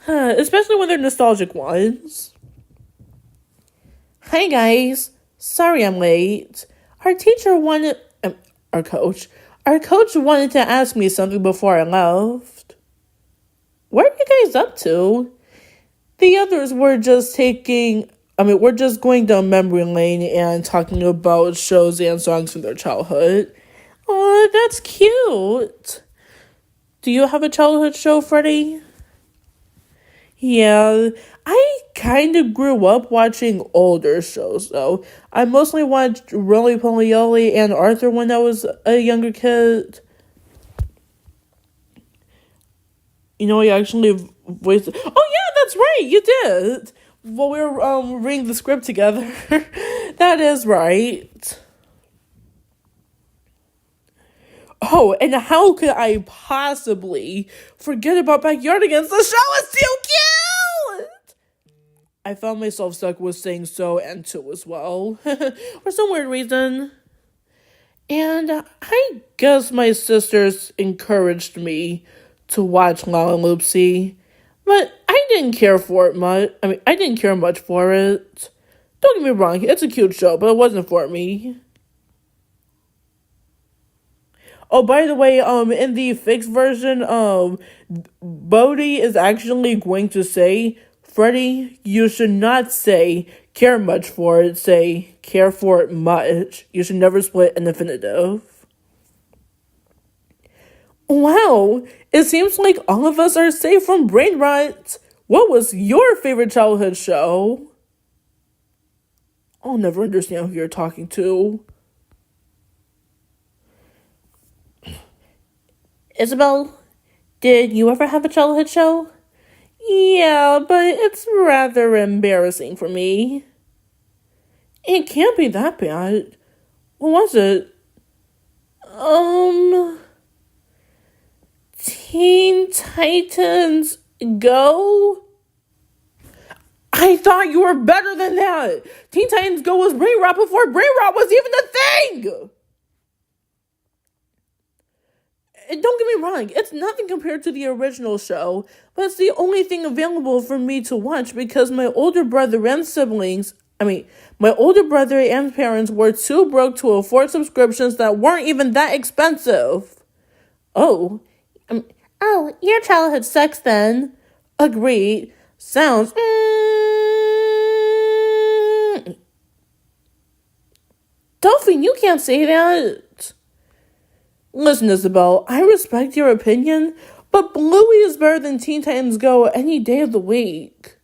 especially when they're nostalgic ones. Hi guys, sorry I'm late. Our coach wanted to ask me something before I left. What are you guys up to? The others were just we're just going down memory lane and talking about shows and songs from their childhood. Oh, that's cute. Do you have a childhood show, Freddie? Yeah, I kind of grew up watching older shows, though. I mostly watched Roly Poly Oly and Arthur when I was a younger kid. You know, I actually voiced... Oh, yeah, that's right, you did. While we were reading the script together. That is right. Oh, and how could I possibly forget about Backyardigans? The show is too cute! I found myself stuck with saying so and to as well. For some weird reason. And I guess my sisters encouraged me to watch Lala Loopsy. But I didn't care for it much. I didn't care much for it. Don't get me wrong, it's a cute show, but it wasn't for me. Oh, by the way, in the fixed version, Bodhi is actually going to say, Freddie, you should not say care much for it, say care for it much. You should never split an infinitive. Wow, it seems like all of us are safe from brain rot. What was your favorite childhood show? I'll never understand who you're talking to. Isabel, did you ever have a childhood show? Yeah, but it's rather embarrassing for me. It can't be that bad. What was it? Teen Titans Go? I thought you were better than that. Teen Titans Go was Brain Rot before Brain Rot was even a thing. And don't get me wrong, it's nothing compared to the original show, but it's the only thing available for me to watch because my older brother and parents were too broke to afford subscriptions that weren't even that expensive. Oh, your childhood sucks then. Agreed. Sounds. Dolphin, you can't say that. Listen, Isabel, I respect your opinion, but Bluey is better than Teen Titans Go any day of the week.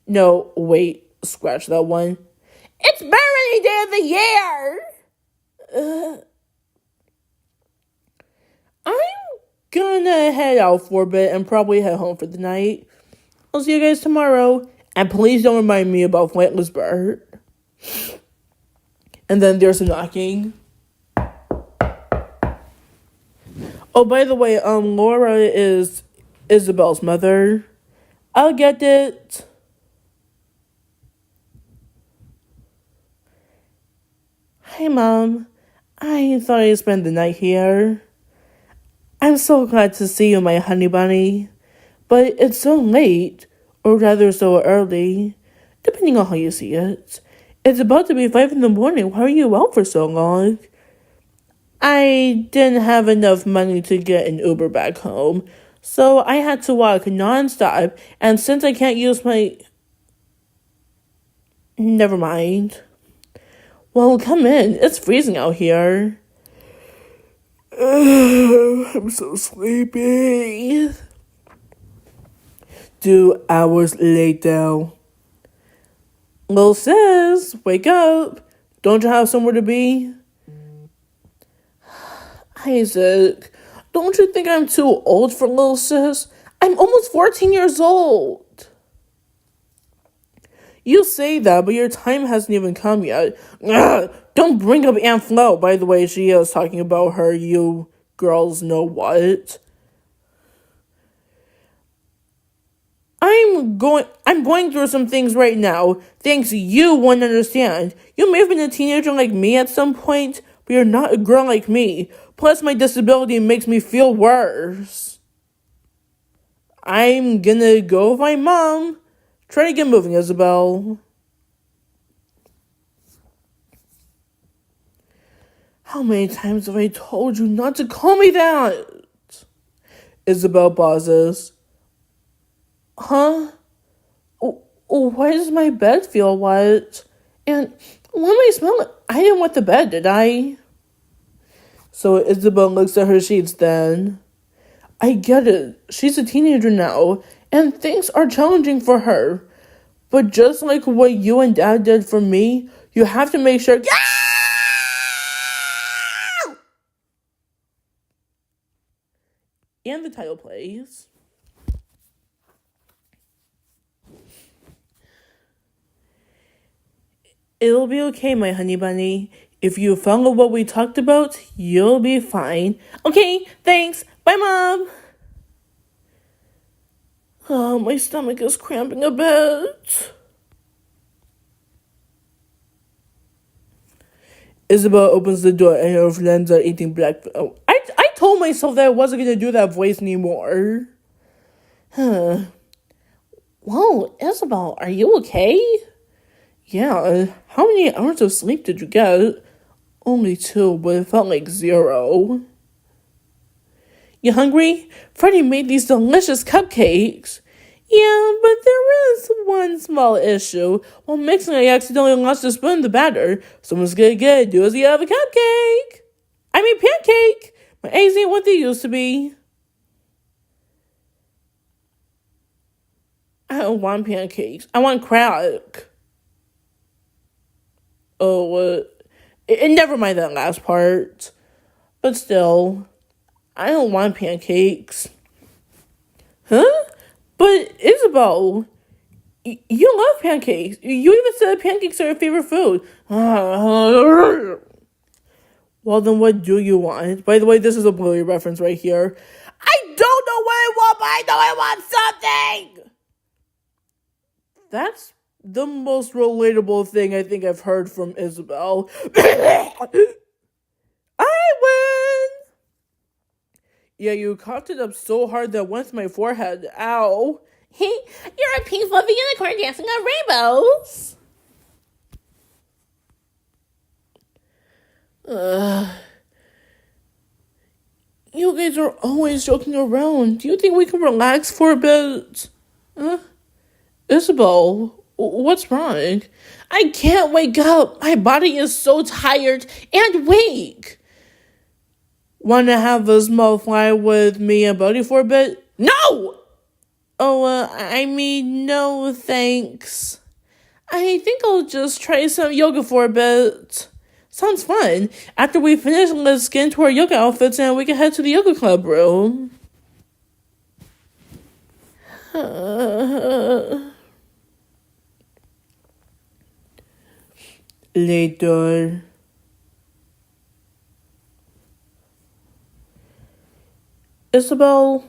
No, wait, scratch that one. It's better any day of the year! I'm gonna head out for a bit and probably head home for the night. I'll see you guys tomorrow. And please don't remind me about Flightless Bird. And then there's a knocking. Oh, by the way, Laura is Isabel's mother. I'll get it. Hi, Mom. I thought I'd spend the night here. I'm so glad to see you, my honey bunny. But it's so late, or rather so early, depending on how you see it. It's about to be 5 in the morning. Why are you out for so long? I didn't have enough money to get an Uber back home, so I had to walk nonstop, and since I can't use my... Never mind. Well, come in. It's freezing out here. I'm so sleepy. 2 hours later. Little sis, wake up. Don't you have somewhere to be? Isaac, don't you think I'm too old for little sis? I'm almost 14 years old. You say that, but your time hasn't even come yet. Ugh, don't bring up Aunt Flo. By the way, she is talking about her you girls know what. I'm going through some things right now. Things you wouldn't understand. You may have been a teenager like me at some point, but you're not a girl like me. Plus, my disability makes me feel worse. I'm gonna go with my mom. Try to get moving, Isabel. How many times have I told you not to call me that? Isabel pauses. Huh? Oh, why does my bed feel wet? And what am I smelling? I didn't wet the bed, did I? So Isabel looks at her sheets then. I get it. She's a teenager now, and things are challenging for her. But just like what you and Dad did for me, you have to make sure... And the title plays. It'll be okay, my honey bunny. If you follow what we talked about, you'll be fine. Okay, thanks. Bye, Mom. Oh, my stomach is cramping a bit. Isabel opens the door and her friends are eating black... Oh, I told myself that I wasn't going to do that voice anymore. Huh. Whoa, Isabel, are you okay? Yeah, how many hours of sleep did you get? Only 2, but it felt like 0. You hungry? Freddie made these delicious cupcakes. Yeah, but there is one small issue. While mixing, I accidentally lost a spoon in the batter. Someone's gonna get a doozy of a cupcake. I mean pancake. My eggs ain't what they used to be. I don't want pancakes. I want crack. Oh, never mind that last part. But still, I don't want pancakes. Huh? But Isabel, you love pancakes. You even said pancakes are your favorite food. Well, then what do you want? By the way, this is a Bluey reference right here. I don't know what I want, but I know I want something! That's the most relatable thing I think I've heard from Isabel. I win! Yeah, you coughed it up so hard that went to my forehead. Ow. You're a pink fluffy unicorn dancing on rainbows. You guys are always joking around. Do you think we can relax for a bit? Isabel, what's wrong? I can't wake up. My body is so tired and weak. Wanna have a small fly with me and Buddy for a bit? No! Oh, I mean, no thanks. I think I'll just try some yoga for a bit. Sounds fun. After we finish, let's get into our yoga outfits and we can head to the yoga club room. Later. Isabel,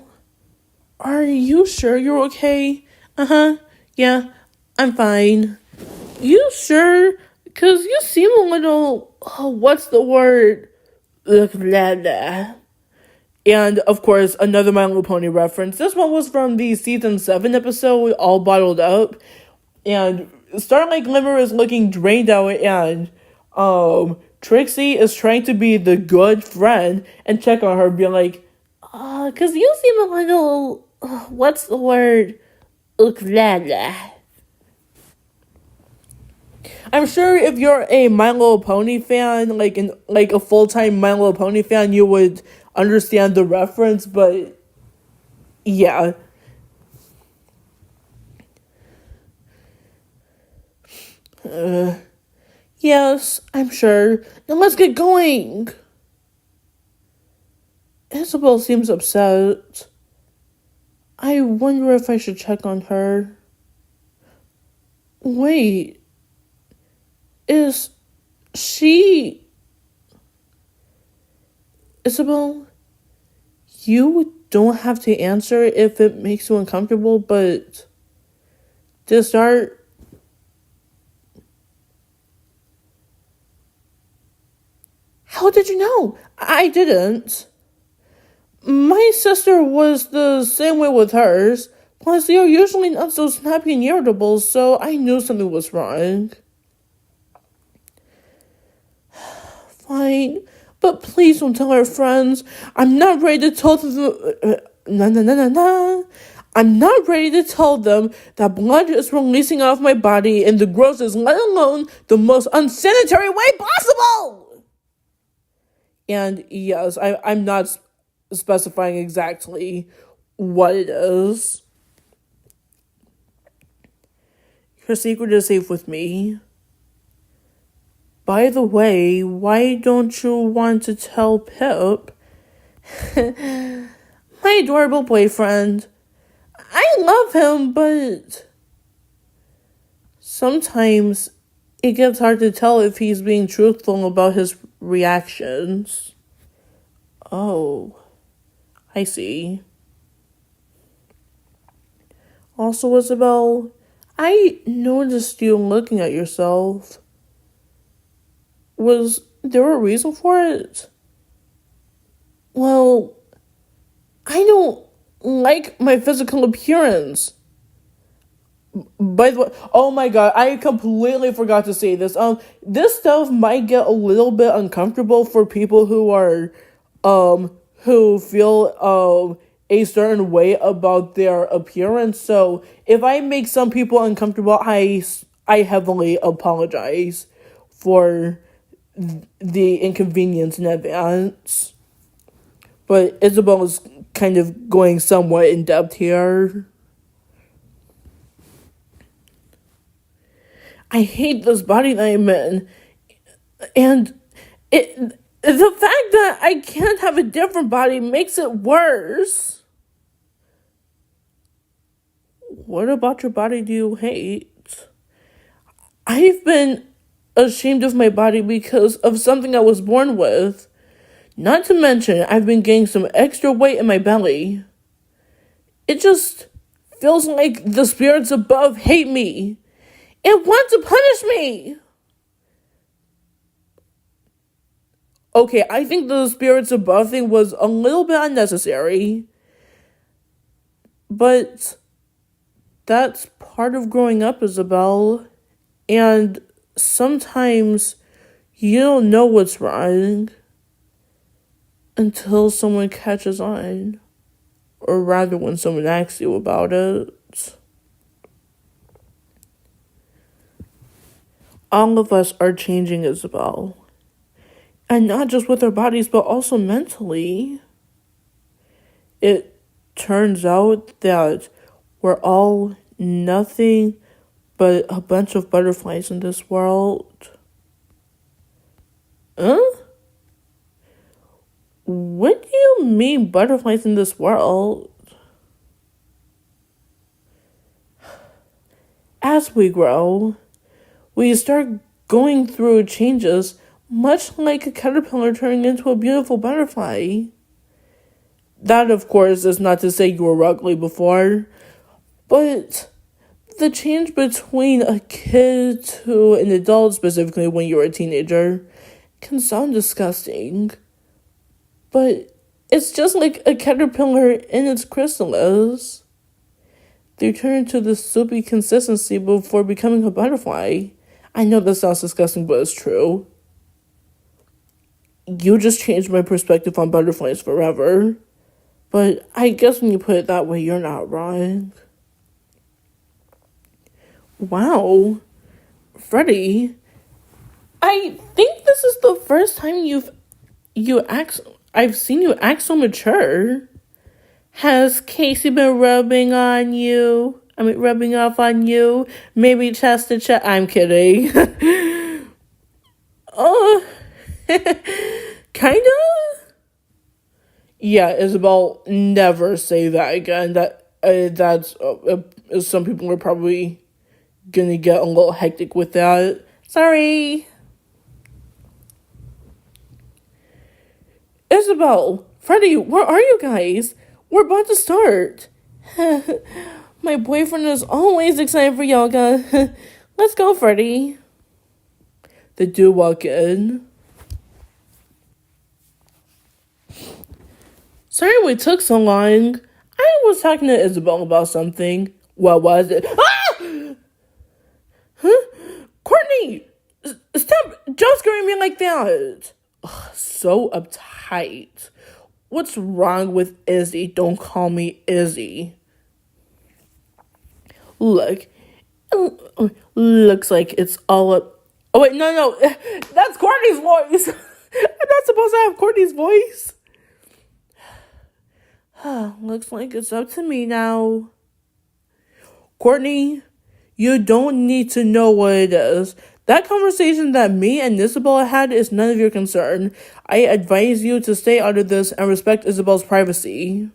are you sure you're okay? Uh-huh. Yeah, I'm fine. You sure? Because you seem a little, what's the word? Blah, blah. And, of course, another My Little Pony reference. This one was from the Season 7 episode, All Bottled Up. And Starlight Glimmer is looking drained out, and Trixie is trying to be the good friend and check on her, being like, because you seem a little, what's the word? Blah, blah. I'm sure if you're a My Little Pony fan, like a full-time My Little Pony fan, you would understand the reference, but yeah. Yes, I'm sure. Now let's get going. Isabel seems upset. I wonder if I should check on her. Wait. Is she... Isabel, you don't have to answer if it makes you uncomfortable, but to start, how did you know? I didn't. My sister was the same way with hers. Plus, you're usually not so snappy and irritable, so I knew something was wrong. Fine, but please don't tell our friends. I'm not ready to tell them... I'm not ready to tell them that blood is releasing off my body in the grossest, let alone the most unsanitary way possible! And yes, I'm not specifying exactly what it is. Your secret is safe with me. By the way, why don't you want to tell Pip? My adorable boyfriend. I love him, but sometimes it gets hard to tell if he's being truthful about his reactions. Oh, I see. Also, Isabel, I noticed you looking at yourself. Was there a reason for it? Well, I don't like my physical appearance. By the way, oh my god, I completely forgot to say this. This stuff might get a little bit uncomfortable for people who are, who feel, a certain way about their appearance. So if I make some people uncomfortable, I heavily apologize for the inconvenience in advance. But Isabel is kind of going somewhat in depth here. I hate this body that I'm in. And the fact that I can't have a different body makes it worse. What about your body do you hate? I've been ashamed of my body because of something I was born with. Not to mention, I've been gaining some extra weight in my belly. It just feels like the spirits above hate me and want to punish me. Okay, I think the spirits above thing was a little bit unnecessary. But that's part of growing up, Isabel. And sometimes you don't know what's wrong until someone catches on. Or rather, when someone asks you about it. All of us are changing, Isabel. And not just with our bodies, but also mentally. It turns out that we're all nothing but a bunch of butterflies in this world. Huh? What do you mean butterflies in this world? As we grow, we start going through changes, much like a caterpillar turning into a beautiful butterfly. That, of course, is not to say you were ugly before, but the change between a kid to an adult, specifically when you were a teenager, can sound disgusting. But it's just like a caterpillar in its chrysalis. They turn into the soupy consistency before becoming a butterfly. I know this sounds disgusting, but it's true. You just changed my perspective on butterflies forever. But I guess when you put it that way, you're not wrong. Wow. Freddie, I think this is the first time I've seen you act so mature. Has Casey been rubbing off on you? Maybe chest to chest? I'm kidding. Oh, kinda? Yeah, Isabel, never say that again. That's some people are probably gonna get a little hectic with that. Sorry. Isabel, Freddie, where are you guys? We're about to start. My boyfriend is always excited for yoga. Let's go, Freddie. They do walk in. Sorry we took so long. I was talking to Isabel about something. What was it? Ah! Huh? Courtney! Stop jump-scaring me like that! Ugh, so uptight. What's wrong with Izzy? Don't call me Izzy. Look. Looks like it's all up. Oh, wait, no. That's Courtney's voice. I'm not supposed to have Courtney's voice. Looks like it's up to me now. Courtney, you don't need to know what it is. That conversation that me and Isabel had is none of your concern. I advise you to stay out of this and respect Isabel's privacy.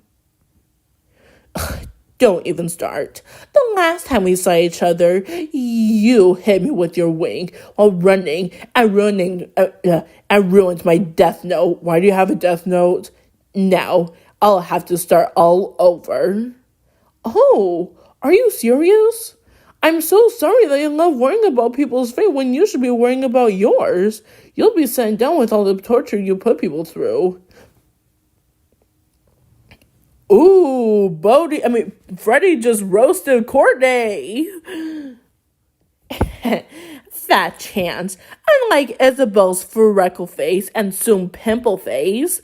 Don't even start. The last time we saw each other, you hit me with your wing while running and ruined my death note. Why do you have a death note? Now, I'll have to start all over. Oh, are you serious? I'm so sorry that you love worrying about people's fate when you should be worrying about yours. You'll be sent down with all the torture you put people through. Ooh, Freddie just roasted Courtney. Fat chance. Unlike Isabel's freckle face and soon pimple face,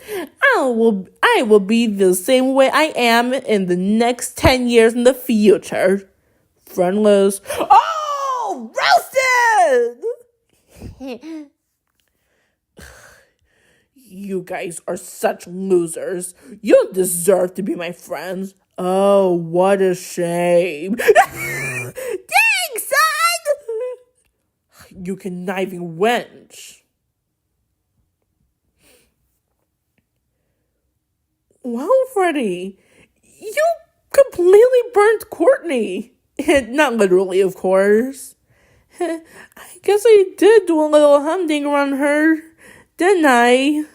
I will be the same way I am in the next 10 years in the future. Friendless. Oh, roasted! You guys are such losers. You deserve to be my friends. Oh, what a shame. Dang, son! You conniving wench. Wow, Freddie. You completely burnt Courtney. Not literally, of course. I guess I did do a little humding around her, didn't I?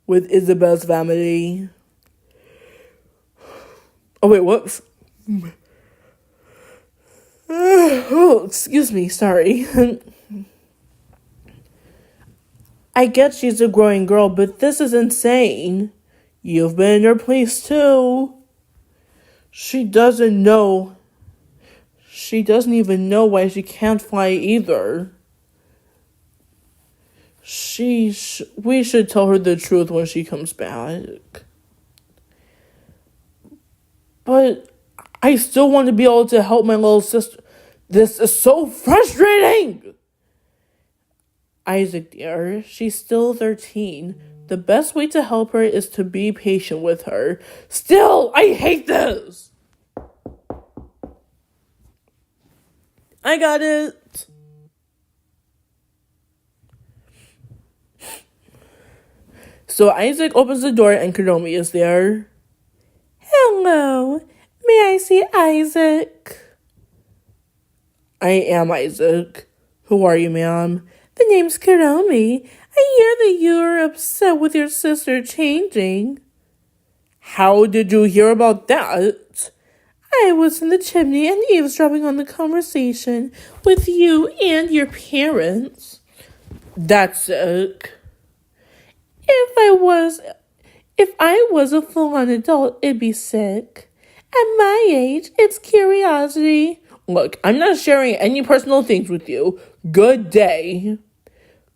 With Isabel's family. Oh, wait, whoops. Oh, excuse me, sorry. I get she's a growing girl, but this is insane. You've been in her place, too. She doesn't even know why she can't fly either. We should tell her the truth when she comes back. But I still want to be able to help my little sister. This is so frustrating! Isaac, dear, she's still 13. The best way to help her is to be patient with her. Still, I hate this! I got it. So Isaac opens the door and Kuromi is there. Hello, may I see Isaac? I am Isaac. Who are you, ma'am? The name's Kuromi. I hear that you're upset with your sister changing. How did you hear about that? I was in the chimney and eavesdropping on the conversation with you and your parents. That's sick. If I was a full-on adult, it'd be sick. At my age, it's curiosity. Look, I'm not sharing any personal things with you. Good day.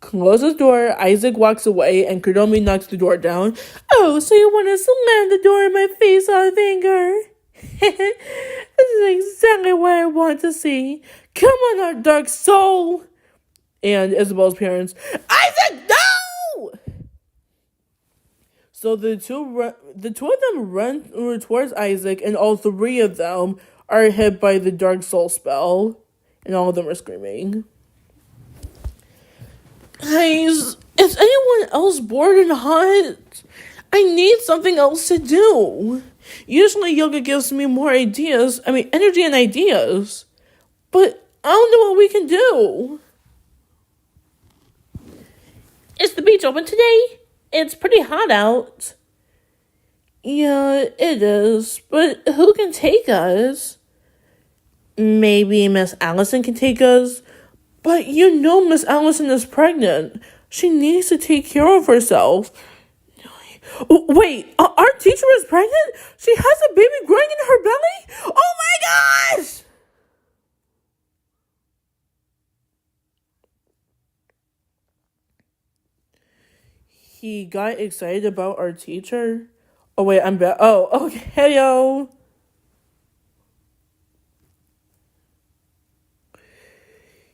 Closes door, Isaac walks away, and Kuromi knocks the door down. Oh, so you want to slam the door in my face out of anger? This is exactly what I want to see. Come on, our dark soul. And Isabel's parents, Isaac, no! So the two of them run towards Isaac, and all three of them are hit by the dark soul spell, and all of them are screaming. Guys, is anyone else bored and hot? I need something else to do. Usually yoga gives me more energy and ideas. But I don't know what we can do. Is the beach open today? It's pretty hot out. Yeah, it is. But who can take us? Maybe Miss Allison can take us. But you know Miss Allison is pregnant. She needs to take care of herself. Wait, our teacher is pregnant? She has a baby growing in her belly? Oh my gosh! He got excited about our teacher? Oh wait, I'm back. Oh, okay, heyo.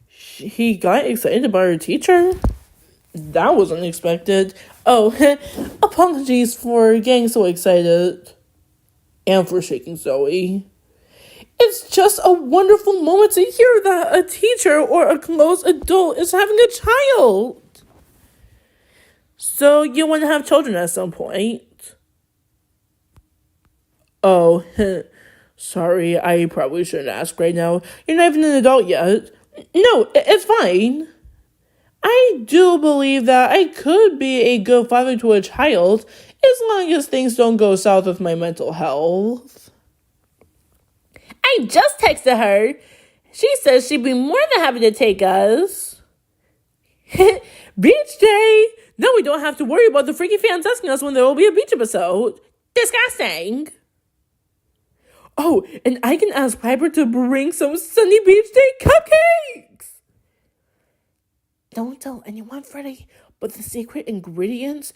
He got excited about our teacher? That was unexpected. Oh, apologies for getting so excited. And for shaking Zoe. It's just a wonderful moment to hear that a teacher or a close adult is having a child. So you want to have children at some point? Oh, sorry, I probably shouldn't ask right now. You're not even an adult yet. No, it's fine. I do believe that I could be a good father to a child as long as things don't go south with my mental health. I just texted her. She says she'd be more than happy to take us. Beach day! Now we don't have to worry about the freaky fans asking us when there will be a beach episode. Disgusting. Oh, and I can ask Piper to bring some Sunny Beach Day cupcakes. Don't tell anyone, Freddie, but the secret ingredients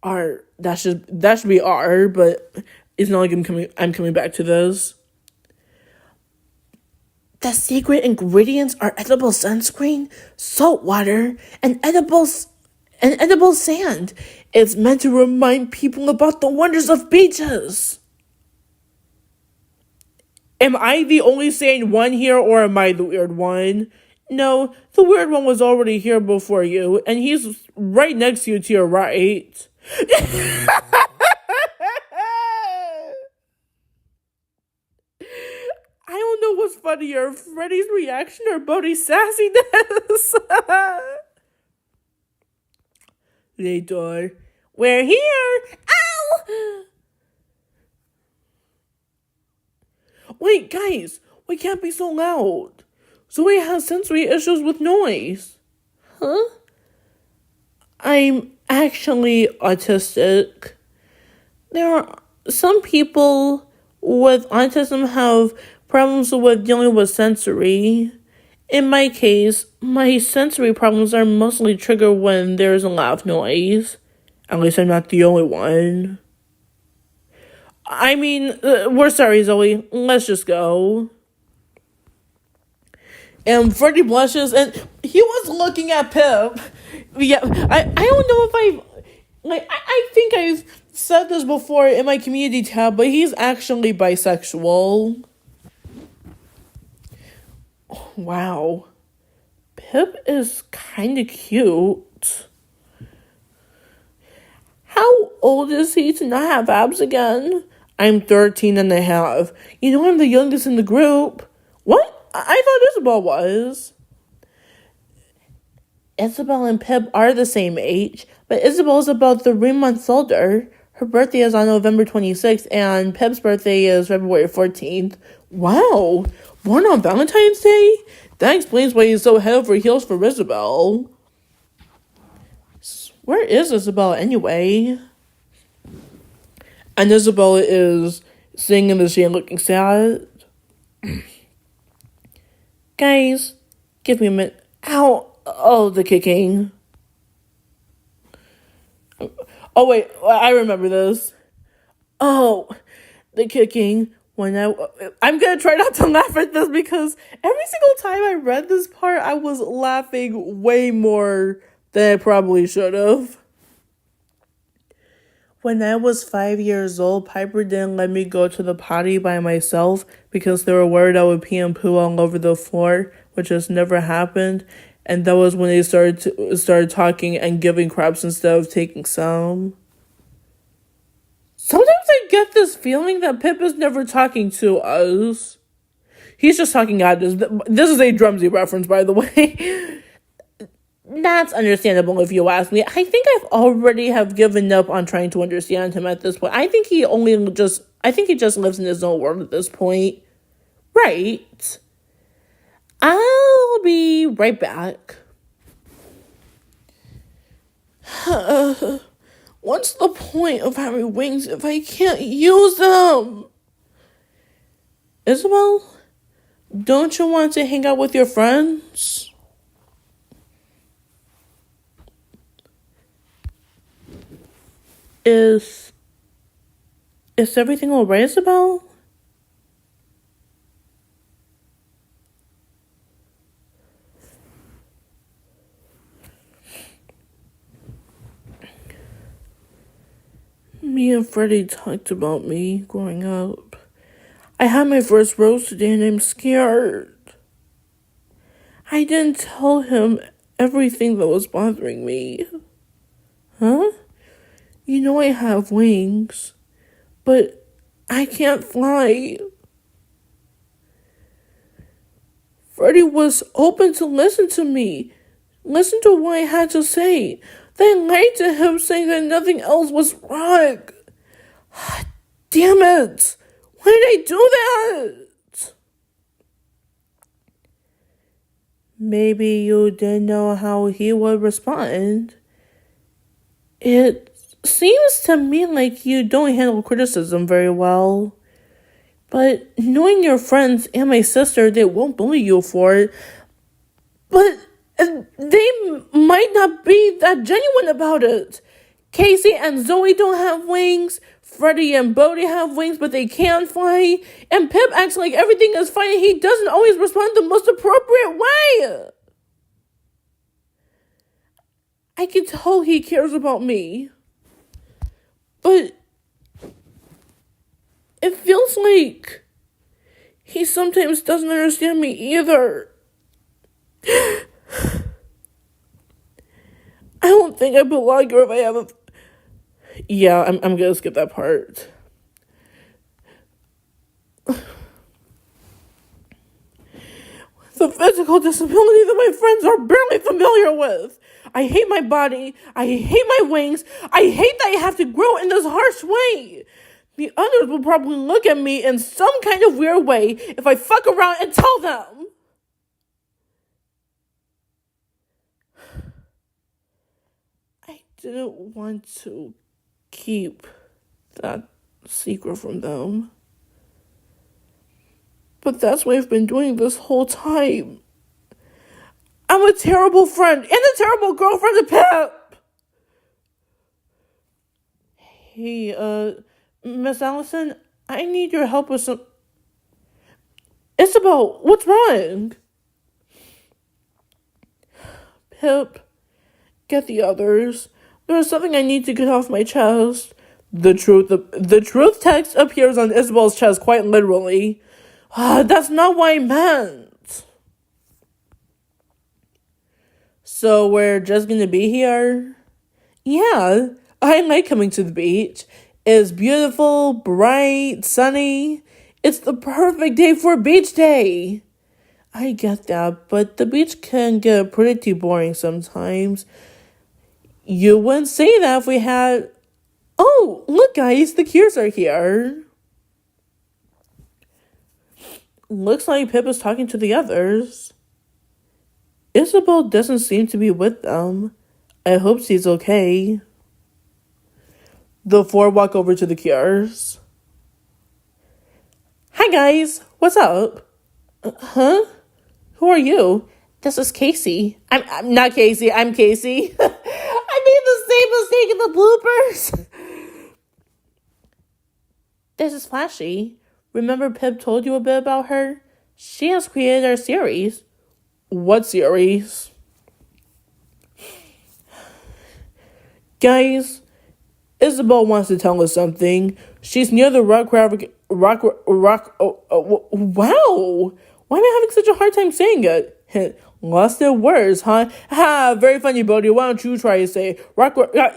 are that should be R, but it's not like I'm coming back to those. The secret ingredients are edible sunscreen, salt water, and edible sand. It's meant to remind people about the wonders of beaches. Am I the only sane one here, or am I the weird one? No, the weird one was already here before you, and he's right next to you to your right. I don't know what's funnier, Freddy's reaction or Bodhi's sassiness. Later. We're here! Ow! Wait, guys, we can't be so loud. Zoe has sensory issues with noise. Huh? I'm actually autistic. There are some people with autism have problems with dealing with sensory. In my case, my sensory problems are mostly triggered when there's a lot of noise. At least I'm not the only one. I mean, we're sorry, Zoe. Let's just go. And Freddie blushes, and he was looking at Pip. Yeah, I don't know if I think I've said this before in my community tab, but he's actually bisexual. Wow. Pip is kind of cute. How old is he to not have abs again? I'm 13 and a half. You know I'm the youngest in the group. What? I thought Isabel was. Isabel and Pip are the same age, but Isabel is about 3 months older. Her birthday is on November 26th, and Pip's birthday is February 14th. Wow, born on Valentine's Day? That explains why he's so head over heels for Isabel. Where is Isabel anyway? And Isabel is sitting in the shade looking sad. Guys, give me a minute. Ow! Oh, the kicking. Oh, wait, I remember this. Oh, the kicking. I'm gonna try not to laugh at this because every single time I read this part, I was laughing way more than I probably should have. When I was 5 years old, Piper didn't let me go to the potty by myself because they were worried I would pee and poo all over the floor, which has never happened. And that was when they started talking and giving craps instead of taking some. Sometimes I get this feeling that Pip is never talking to us. He's just talking at us. This is a Drumsy reference, by the way. That's understandable if you ask me. I think I've already have given up on trying to understand him at this point. I think he just lives in his own world at this point. Right. I'll be right back. What's the point of having wings if I can't use them? Isabel, don't you want to hang out with your friends? Is everything alright, Isabel? Me and Freddie talked about me growing up. I had my first rose today and I'm scared. I didn't tell him everything that was bothering me. Huh? You know I have wings, but I can't fly. Freddie was open to listen to me. Listen to what I had to say. They lied to him saying that nothing else was wrong. Damn it! Why did I do that? Maybe you didn't know how he would respond. It seems to me like you don't handle criticism very well. But knowing your friends and my sister, they won't bully you for it. But they might not be that genuine about it. Casey and Zoe don't have wings. Freddie and Bodie have wings, but they can't fly. And Pip acts like everything is fine and he doesn't always respond the most appropriate way. I can tell he cares about me. But it feels like he sometimes doesn't understand me either. I don't think I belong here if I have a... Yeah, I'm gonna skip that part. The physical disability that my friends are barely familiar with. I hate my body. I hate my wings. I hate that I have to grow in this harsh way. The others will probably look at me in some kind of weird way if I fuck around and tell them. I didn't want to keep that secret from them. But that's what I've been doing this whole time. I'm a terrible friend and a terrible girlfriend to Pip. Hey, Miss Allison, I need your help with some... Isabel, what's wrong? Pip, get the others. There's something I need to get off my chest. The truth text appears on Isabel's chest quite literally. That's not what I meant. So we're just gonna be here? Yeah, I like coming to the beach. It's beautiful, bright, sunny. It's the perfect day for a beach day. I get that, but the beach can get pretty boring sometimes. You wouldn't say that if we had... Oh, look guys, the Cures are here. Looks like Pip is talking to the others. Isabel doesn't seem to be with them. I hope she's okay. The four walk over to the Cures. Hi guys, what's up? Huh? Who are you? This is Casey. I'm not Casey, I'm Casey. I made the same mistake in the bloopers. This is Flashy. Remember Pip told you a bit about her? She has created our series. What series? Guys, Isabel wants to tell us something. She's near the wow. Why am I having such a hard time saying it? Lost their words, huh? Ha, very funny, Bodhi. Why don't you try to say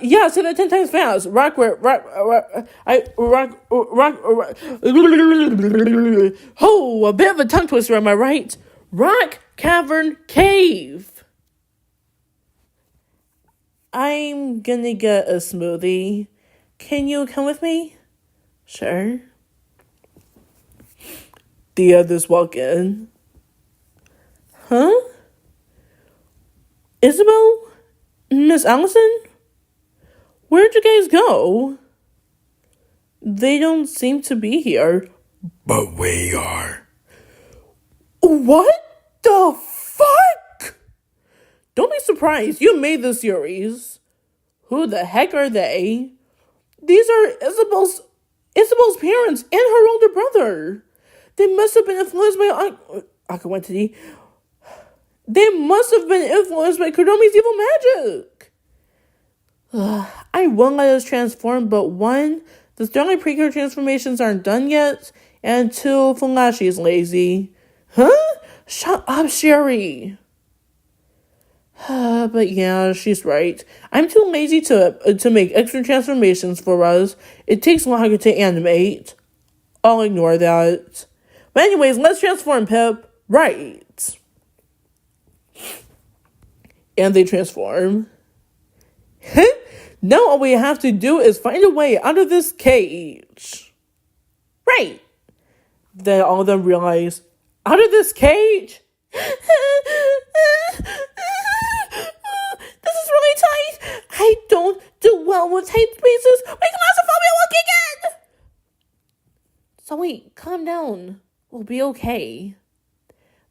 yeah, say that 10 times fast. Oh, a bit of a tongue twister, am I right? Rock Cavern Cave. I'm gonna get a smoothie. Can you come with me? Sure. The others walk in. Huh? Isabel? Miss Allison? Where'd you guys go? They don't seem to be here. But we are. What the fuck? Don't be surprised. You made the series. Who the heck are they? These are Isabel's parents and her older brother. They must have been influenced by Akawentity. They must have been influenced by Kodomi's evil magic. I won't let us transform, but one, the Starlight Precure transformations aren't done yet, and two, Flashy is lazy. Huh? Shut up, Sherry. But yeah, she's right. I'm too lazy to make extra transformations for us. It takes longer to animate. I'll ignore that. But anyways, let's transform Pip. Right. And they transform. Now all we have to do is find a way out of this cage. Right. Then all of them realize, out of this cage? This is really tight. I don't do well with tight spaces. My claustrophobia will kick in. So wait, calm down. We'll be okay.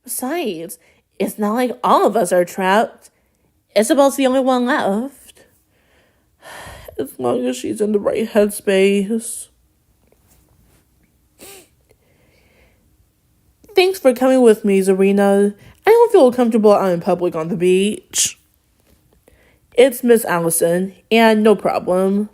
Besides, it's not like all of us are trapped. Isabel's the only one left. As long as she's in the right headspace. Thanks for coming with me, Zarina. I don't feel comfortable out in public on the beach. It's Miss Allison, and no problem.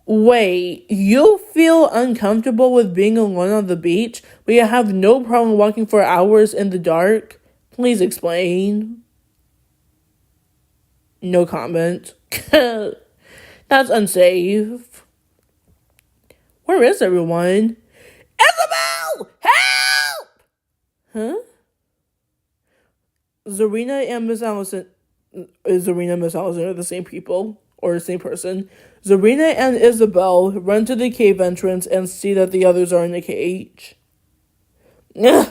Wait, you feel uncomfortable with being alone on the beach, but you have no problem walking for hours in the dark? Please explain. No comment. That's unsafe. Where is everyone? Isabel! Help! Huh? Zarina and Miss Allison... Zarina and Miss Allison are the same people. Or the same person. Zarina and Isabel run to the cave entrance and see that the others are in the cage. Ugh.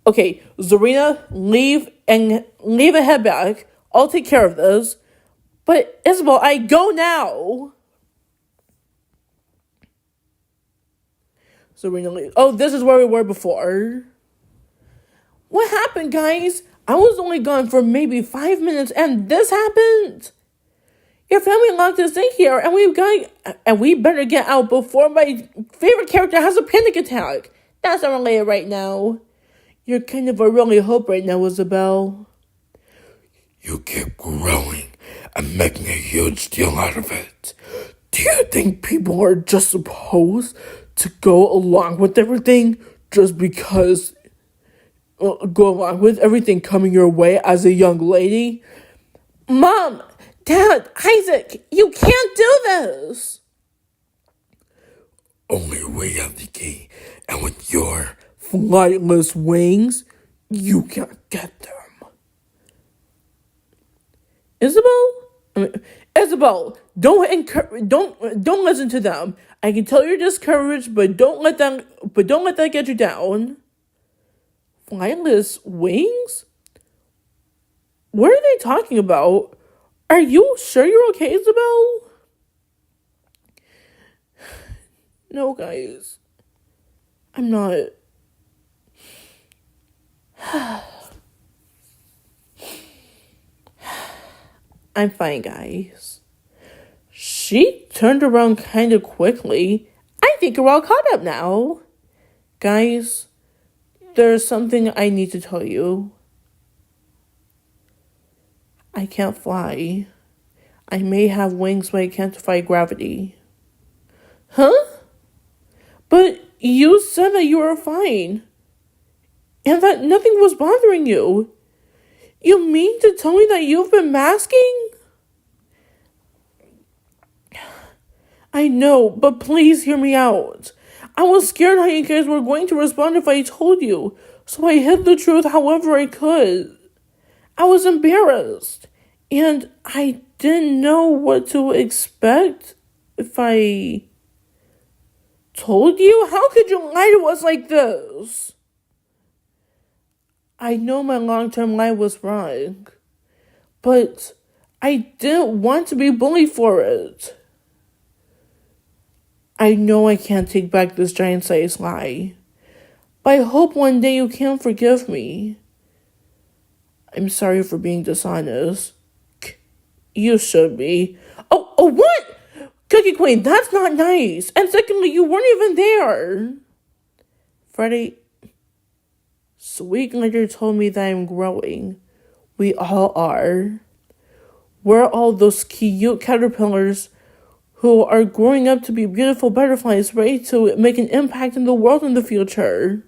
Okay, Zarina, leave and head back. I'll take care of this. But Isabel, I go now. Zarina leaves. Oh, this is where we were before. What happened, guys? I was only gone for maybe 5 minutes and this happened? Your family locked us in here, and we better get out before my favorite character has a panic attack. That's not related right now. You're kind of a really hope right now, Isabel. You keep growing and making a huge deal out of it. Do you think people are just supposed to go along with everything just because go along with everything coming your way as a young lady? Mom, Dad, Isaac, you can't do this. Only we have the key, and with your Flightless wings, you can't get them. Isabel, don't listen to them. I can tell you're discouraged, but don't let that get you down. Flightless wings? What are they talking about? Are you sure you're okay, Isabel? No, guys. I'm not. I'm fine, guys. She turned around kind of quickly. I think we're all caught up now. Guys, there's something I need to tell you. I can't fly. I may have wings, but I can't defy gravity. Huh? But you said that you were fine. And that nothing was bothering you. You mean to tell me that you've been masking? I know, but please hear me out. I was scared how you guys were going to respond if I told you, so I hid the truth however I could. I was embarrassed, and I didn't know what to expect if I told you. How could you lie to us like this? I know my long-term lie was wrong, but I didn't want to be bullied for it. I know I can't take back this giant-sized lie, but I hope one day you can forgive me. I'm sorry for being dishonest. You should be. Oh, what? Cookie Queen, that's not nice. And secondly, you weren't even there. Freddie, Sweet Glitter told me that I'm growing. We all are. We're all those cute caterpillars who are growing up to be beautiful butterflies ready to make an impact in the world in the future.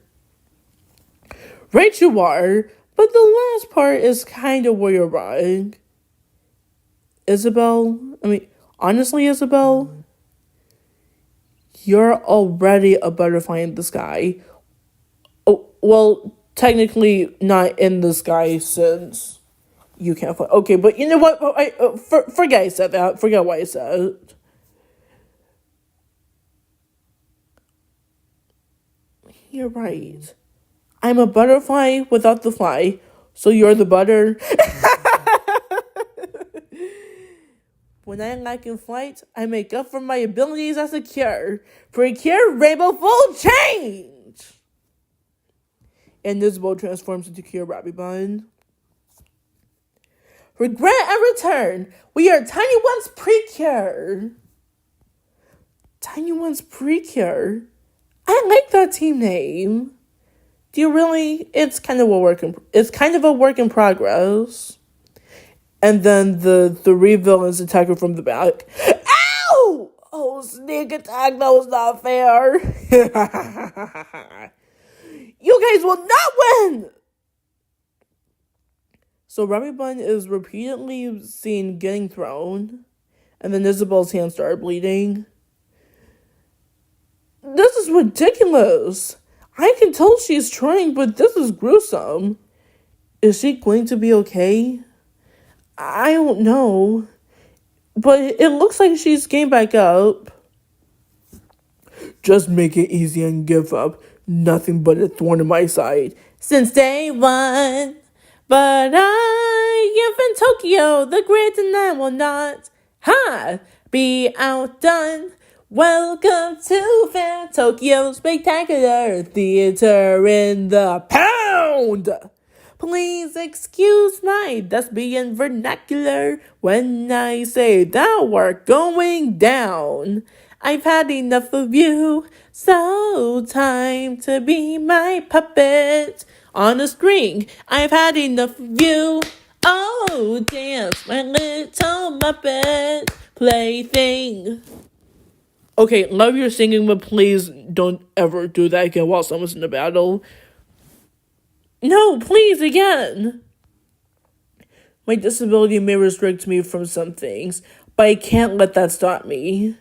Right you are, but the last part is kind of where you're wrong. Honestly, Isabel, you're already a butterfly in the sky. Oh, well, technically not in the sky since you can't fly. Okay, but you know what? Forget I said that. Forget what I said. You're right. I'm a butterfly without the fly, so you're the butter. When I lack in flight, I make up for my abilities as a cure. Procure Rainbow Full Change! And Isabel transforms into Cure Rabbit Bun. Regret and return. We are Tiny One's Precure. Tiny One's Precure? I like that team name. Do you really? It's kind of a work in progress. And then the three villains attack her from the back. Ow! Oh, sneak attack, that was not fair. You guys will not win! So Rabbit Bun is repeatedly seen getting thrown. And then Isabel's hand started bleeding. This is ridiculous. I can tell she's trying, but this is gruesome. Is she going to be okay? I don't know. But it looks like she's getting back up. Just make it easy and give up. Nothing but a thorn in my side. Since day one. But I am in Tokyo, the great, and I will not be outdone. Welcome to Fan Tokyo Spectacular Theater in the Pound. Please excuse my thespian vernacular when I say that we're going down. I've had enough of you, so time to be my puppet. on the string. I've had enough of you. Oh, dance, my little Muppet plaything. Okay, love your singing, but please don't ever do that again while someone's in a battle. No, please, again. My disability may restrict me from some things, but I can't let that stop me.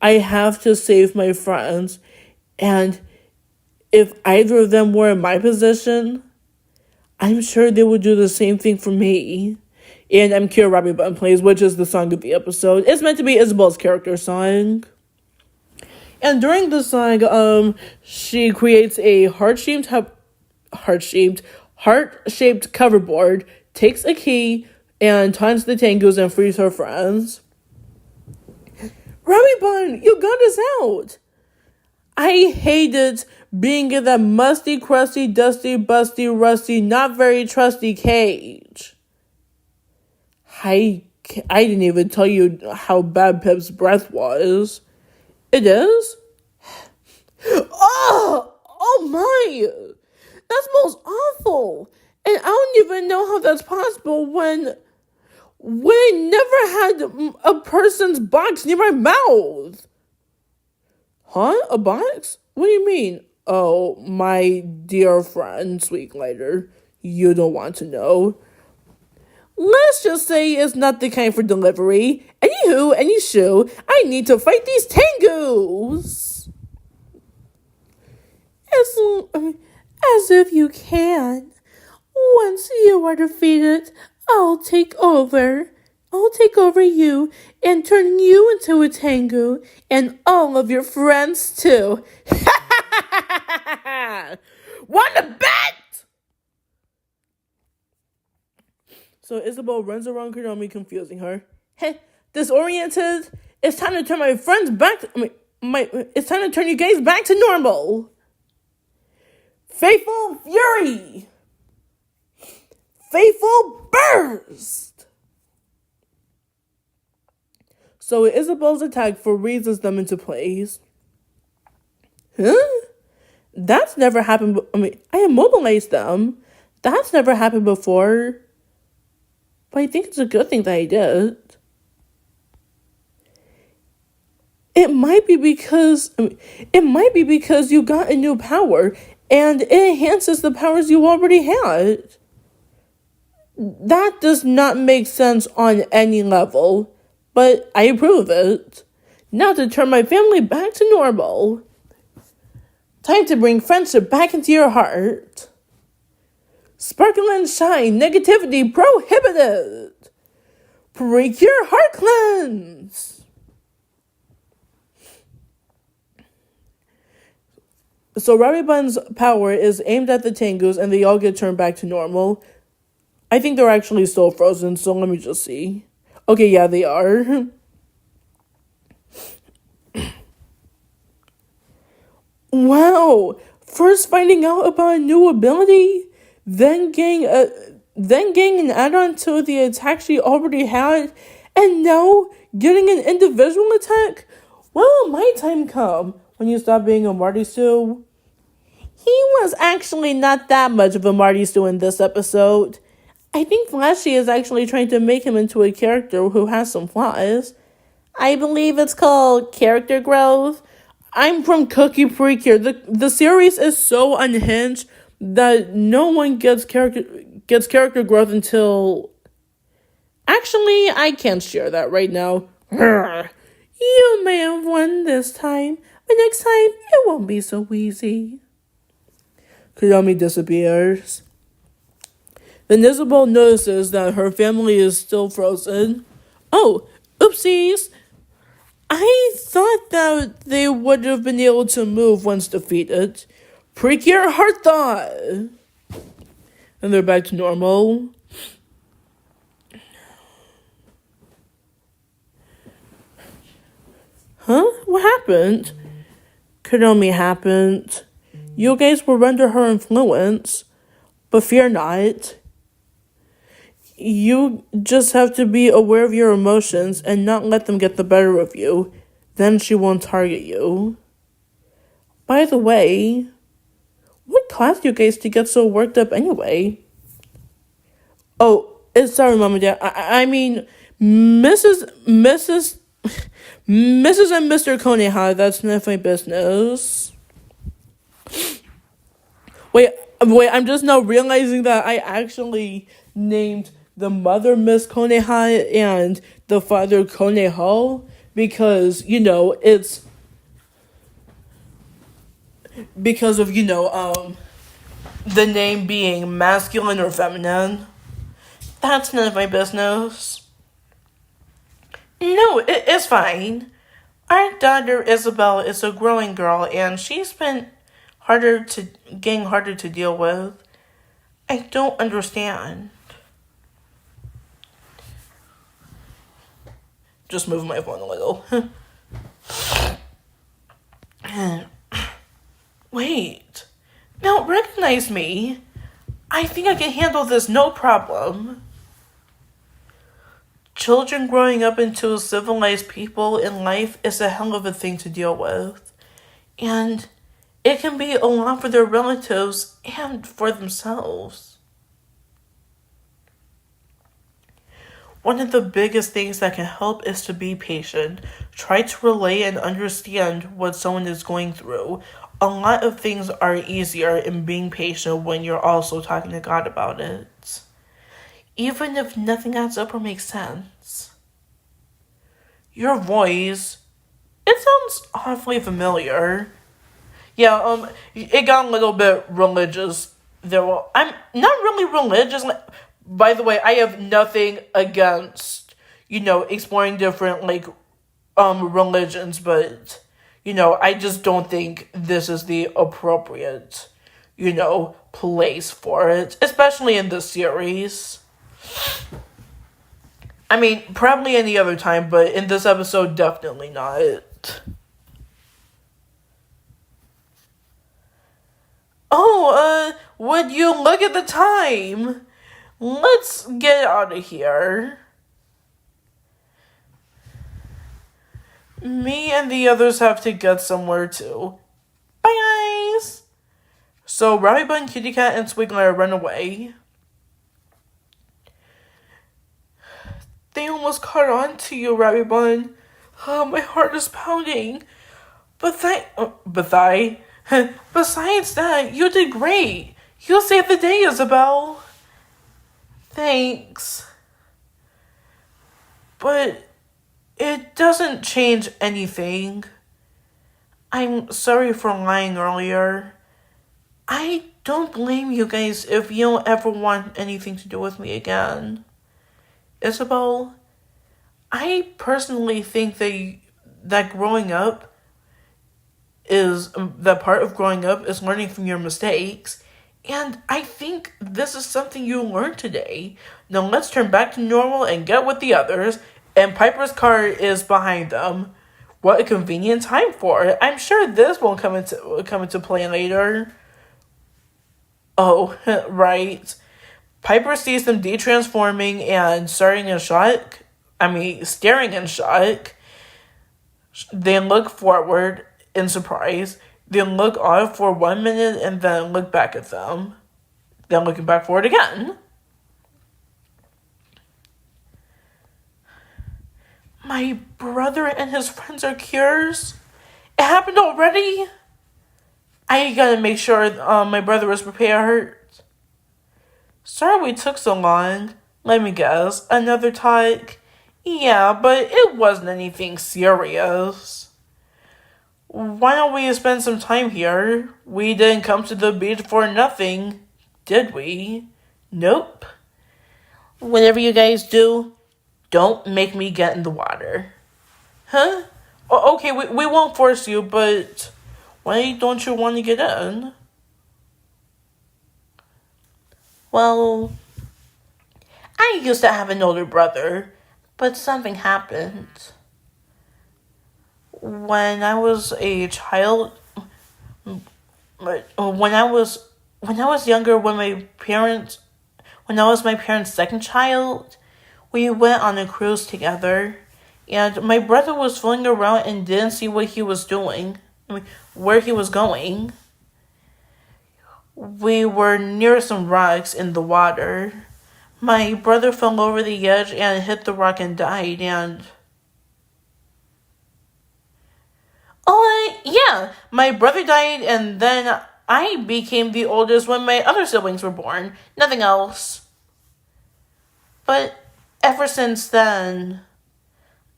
I have to save my friends, and if either of them were in my position, I'm sure they would do the same thing for me. And I'm Kira Robbie Button Plays, which is the song of the episode. It's meant to be Isabel's character song. And during the song, she creates a heart-shaped coverboard, takes a key, and taunts the Tengus and frees her friends. Robbie Bun, you got us out! I hated being in that musty, crusty, dusty, busty, rusty, not very trusty cage. I didn't even tell you how bad Pip's breath was. It is? Oh my! That smells awful! And I don't even know how that's possible when I never had a person's box near my mouth. Huh? A box? What do you mean? Oh, my dear friend, Sweet Glider, you don't want to know. Let's just say it's not the kind for delivery. Anywho, I need to fight these Tengus. As if you can. Once you are defeated, I'll take over. I'll take over you and turn you into a Tengu and all of your friends too. Want to bet? So Isabel runs around Kunomi, confusing her. Hey, disoriented. It's time to turn my friends back. It's time to turn you guys back to normal. Faithful Fury. Faithful Burst. So Isabel's attack freezes them into place. Huh? That's never happened. I immobilized them. That's never happened before. But I think it's a good thing that I did. It might be because you got a new power and it enhances the powers you already had. That does not make sense on any level, but I approve it. Now to turn my family back to normal. Time to bring friendship back into your heart. Sparkle and shine, negativity prohibited. Precure heart cleanse. So Robbie Bun's power is aimed at the Tengus and they all get turned back to normal. I think they're actually still frozen, so let me just see. Okay, yeah, they are. Wow! First finding out about a new ability, then getting an add-on to the attack she already had, and now getting an individual attack? When will my time come? When you stop being a Marty Stew? He was actually not that much of a Marty Stew in this episode. I think Flashy is actually trying to make him into a character who has some flaws. I believe it's called character growth. I'm from Cookie Precure. The series is so unhinged that no one gets character growth until... Actually, I can't share that right now. You may have won this time, but next time it won't be so easy. Kunomi disappears. Then Isabel notices that her family is still frozen. Oh, oopsies! I thought that they would have been able to move once defeated. Precure heart thought! And they're back to normal. Huh? What happened? Kunomi happened. You guys were under her influence. But fear not. You just have to be aware of your emotions and not let them get the better of you. Then she won't target you. By the way, What caused you guys to get so worked up anyway? Oh, sorry, Mom and Dad. I mean, Mrs. and Mr. Koneha. That's none of my business. Wait, I'm just now realizing that I actually named the mother Miss Koneha and the father Koneho because, it's because of, the name being masculine or feminine. That's none of my business. No, it's fine. Our daughter Isabel is a growing girl and she's been getting harder to deal with. I don't understand. Just move my phone a little. Wait. Don't recognize me. I think I can handle this no problem. Children growing up into civilized people in life is a hell of a thing to deal with. And it can be a lot for their relatives and for themselves. One of the biggest things that can help is to be patient. Try to relate and understand what someone is going through. A lot of things are easier in being patient when you're also talking to God about it. Even if nothing adds up or makes sense. Your voice, it sounds awfully familiar. Yeah, it got a little bit religious there. Well, I'm not really religious. By the way, I have nothing against, exploring different, religions, but, I just don't think this is the appropriate, place for it, especially in this series. I mean, probably any other time, but in this episode, definitely not. Oh, would you look at the time? Let's get out of here. Me and the others have to get somewhere too. Bye, guys! So, Rabbit Bun, Kitty Cat, and Squiggler run away. They almost caught on to you, Rabbit Bun. Oh, my heart is pounding. Besides that, you did great. You saved the day, Isabel. Thanks. But it doesn't change anything. I'm sorry for lying earlier. I don't blame you guys if you don't ever want anything to do with me again. Isabel, I personally think that growing up that part of growing up is learning from your mistakes, and I think this is something you learned today. Now let's turn back to normal and get with the others, and Piper's car is behind them. What a convenient time for it. I'm sure this won't come into play later. Oh, right. Piper sees them de-transforming and staring in shock. They look forward in surprise. Then look off for 1 minute and then look back at them. Then looking back forward again. My brother and his friends are cures? It happened already? I gotta make sure my brother is prepared. Sorry we took so long. Let me guess. Another talk? Yeah, but it wasn't anything serious. Why don't we spend some time here? We didn't come to the beach for nothing, did we? Nope. Whatever you guys do, don't make me get in the water. Huh? Okay, we won't force you, but why don't you want to get in? Well, I used to have an older brother, but something happened. When I was a child, when I was younger, when I was my parents' second child, we went on a cruise together, and my brother was fooling around and didn't see what he was doing, where he was going. We were near some rocks in the water. My brother fell over the edge and hit the rock and died, and... Oh, yeah, my brother died, and then I became the oldest when my other siblings were born. Nothing else. But ever since then,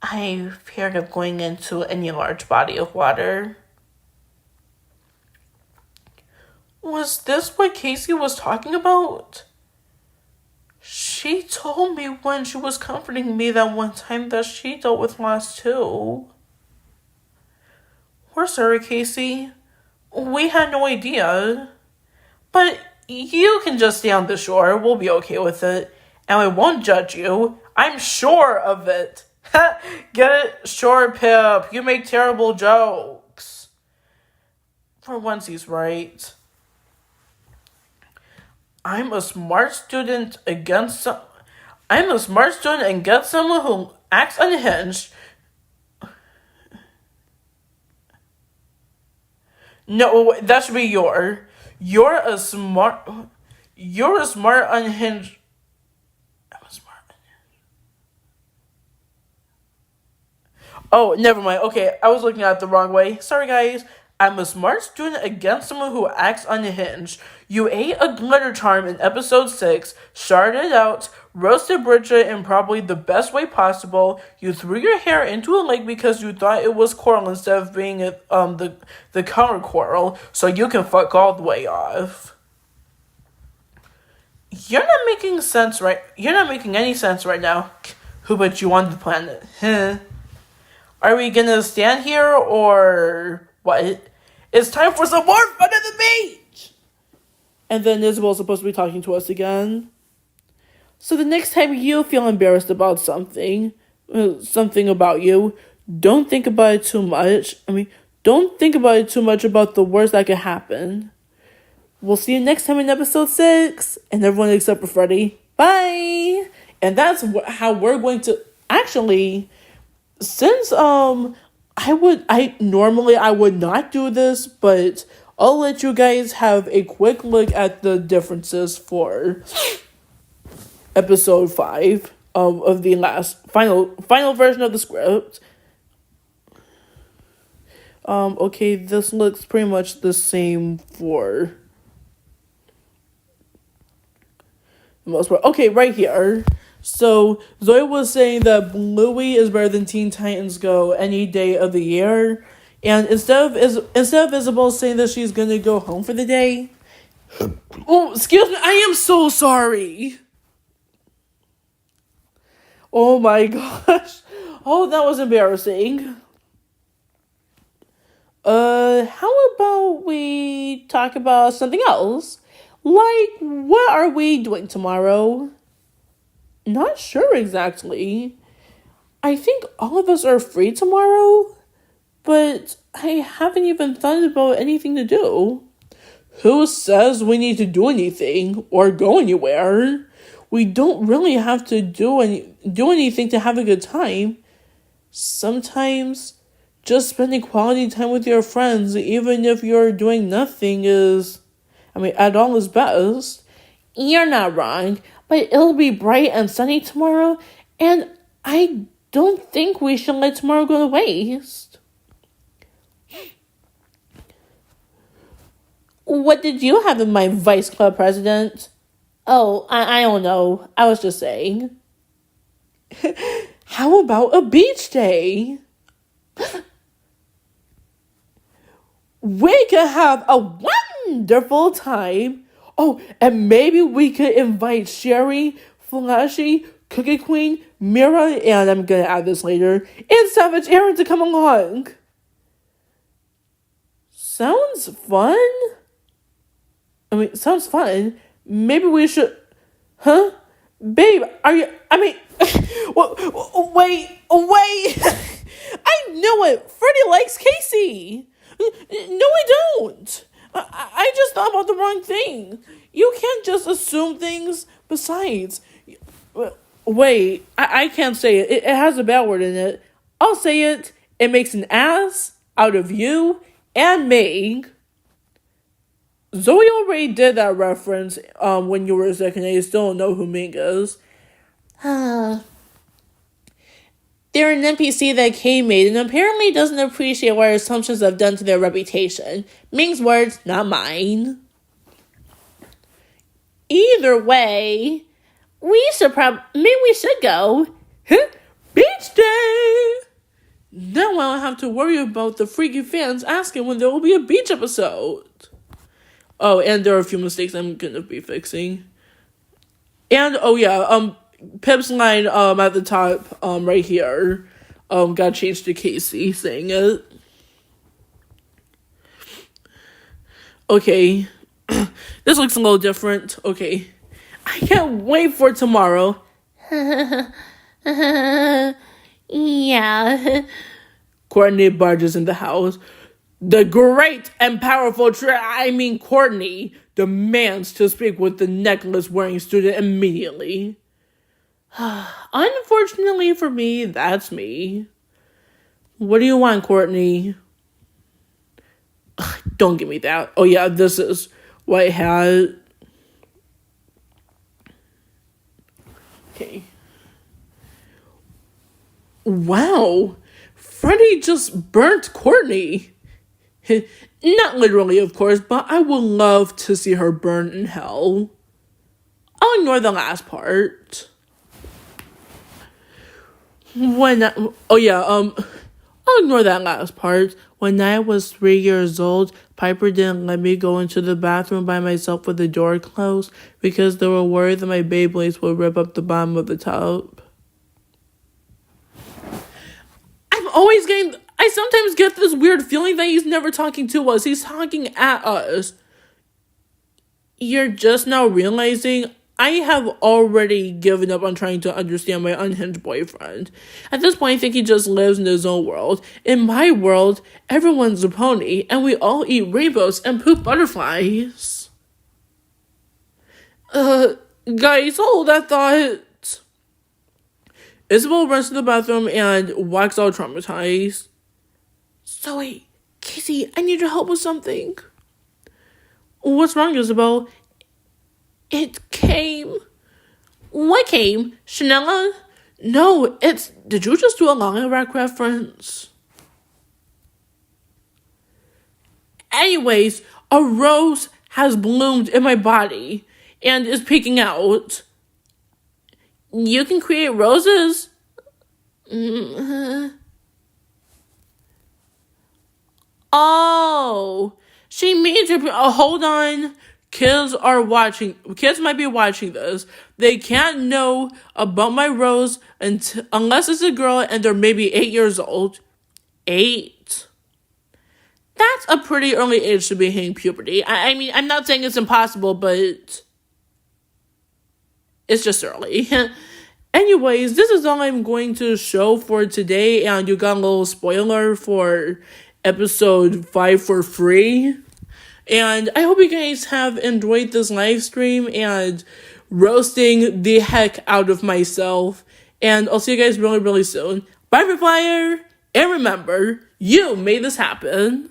I've feared of going into any large body of water. Was this what Casey was talking about? She told me when she was comforting me that one time that she dealt with loss too. We're sorry, Casey. We had no idea. But you can just stay on the shore. We'll be okay with it. And we won't judge you. I'm sure of it. Get it? Sure, Pip. You make terrible jokes. For once, he's right. I'm a smart student and get someone who acts unhinged. No, that should be You're a smart unhinged. I'm a smart unhinged. Oh, never mind. Okay, I was looking at it the wrong way. Sorry, guys. I'm a smart student against someone who acts unhinged. You ate a glitter charm in episode 6, started out, roasted Bridget in probably the best way possible. You threw your hair into a lake because you thought it was coral instead of being the color coral, so you can fuck all the way off. You're not making any sense right now. Who put you on the planet? Huh? Are we gonna stand here or what? It's time for some more fun at the beach! And then Isabel's supposed to be talking to us again. So the next time you feel embarrassed about something about you, don't think about it too much. Don't think about it too much about the worst that could happen. We'll see you next time in episode 6. And everyone except for Freddie. Bye! And that's how we're going to... Actually, since, I would not do this, but I'll let you guys have a quick look at the differences for episode 5 of the last final version of the script. Okay, this looks pretty much the same for the most part. Okay, right here. So Zoe was saying that Bluey is better than Teen Titans Go any day of the year, and instead of Isabel saying that she's gonna go home for the day. Oh, excuse me, I am so sorry. Oh my gosh. Oh, that was embarrassing. How about we talk about something else? Like, what are we doing tomorrow? Not sure exactly. I think all of us are free tomorrow, but I haven't even thought about anything to do. Who says we need to do anything or go anywhere? We don't really have to do anything to have a good time. Sometimes just spending quality time with your friends, even if you're doing nothing, at all is best. You're not wrong, but it'll be bright and sunny tomorrow, and I don't think we should let tomorrow go to waste. What did you have in mind, Vice Club President? Oh, I don't know. I was just saying. How about a beach day? We could have a wonderful time. Oh, and maybe we could invite Sherry, Flashy, Cookie Queen, Mira, and I'm gonna add this later, and Savage Aaron to come along. Sounds fun? Sounds fun. Maybe we should... Huh? Babe, are you... wait. I knew it. Freddie likes Casey. No, I don't. I just thought about the wrong thing. You can't just assume things. Besides, wait, I can't say it. It has a bad word in it. I'll say it. It makes an ass out of you and me. Zoe already did that reference when you were sick, and I still don't know who Ming is. They're an NPC that Kay made and apparently doesn't appreciate what our assumptions have done to their reputation. Ming's words, not mine. Either way, maybe we should go. Beach day! Now I don't have to worry about the freaky fans asking when there will be a beach episode. Oh, and there are a few mistakes I'm gonna be fixing. And, oh yeah, Pip's line, at the top, right here, got changed to Casey saying it. Okay. This looks a little different. Okay. I can't wait for tomorrow. Yeah. Courtney barges in the house. The great and powerful Courtney demands to speak with the necklace-wearing student immediately. Unfortunately for me, that's me. What do you want, Courtney? Ugh, don't give me that. Oh yeah, this is White Hat. Okay. Wow. Freddie just burnt Courtney. Not literally, of course, but I would love to see her burn in hell. I'll ignore the last part. I'll ignore that last part. When I was 3 years old, Piper didn't let me go into the bathroom by myself with the door closed because they were worried that my Beyblades would rip up the bottom of the tub. I sometimes get this weird feeling that he's never talking to us. He's talking at us. You're just now realizing I have already given up on trying to understand my unhinged boyfriend. At this point, I think he just lives in his own world. In my world, everyone's a pony, and we all eat rainbows and poop butterflies. Guys, hold that thought. Isabel runs to the bathroom and walks all traumatized. Zoe, Casey, I need your help with something. What's wrong, Isabel? It came. What came? Chanela? No, did you just do a Long Rack reference? Anyways, a rose has bloomed in my body and is peeking out. You can create roses? Oh, she means hold on. Kids might be watching this. They can't know about my rose unless it's a girl and they're maybe 8 years old. 8? That's a pretty early age to be hitting puberty. I mean, I'm not saying it's impossible, but it's just early. Anyways, this is all I'm going to show for today, and you got a little spoiler for episode 5 for free. And I hope you guys have enjoyed this live stream and roasting the heck out of myself. And I'll see you guys really, really soon. Bye, Flyer! And remember, you made this happen.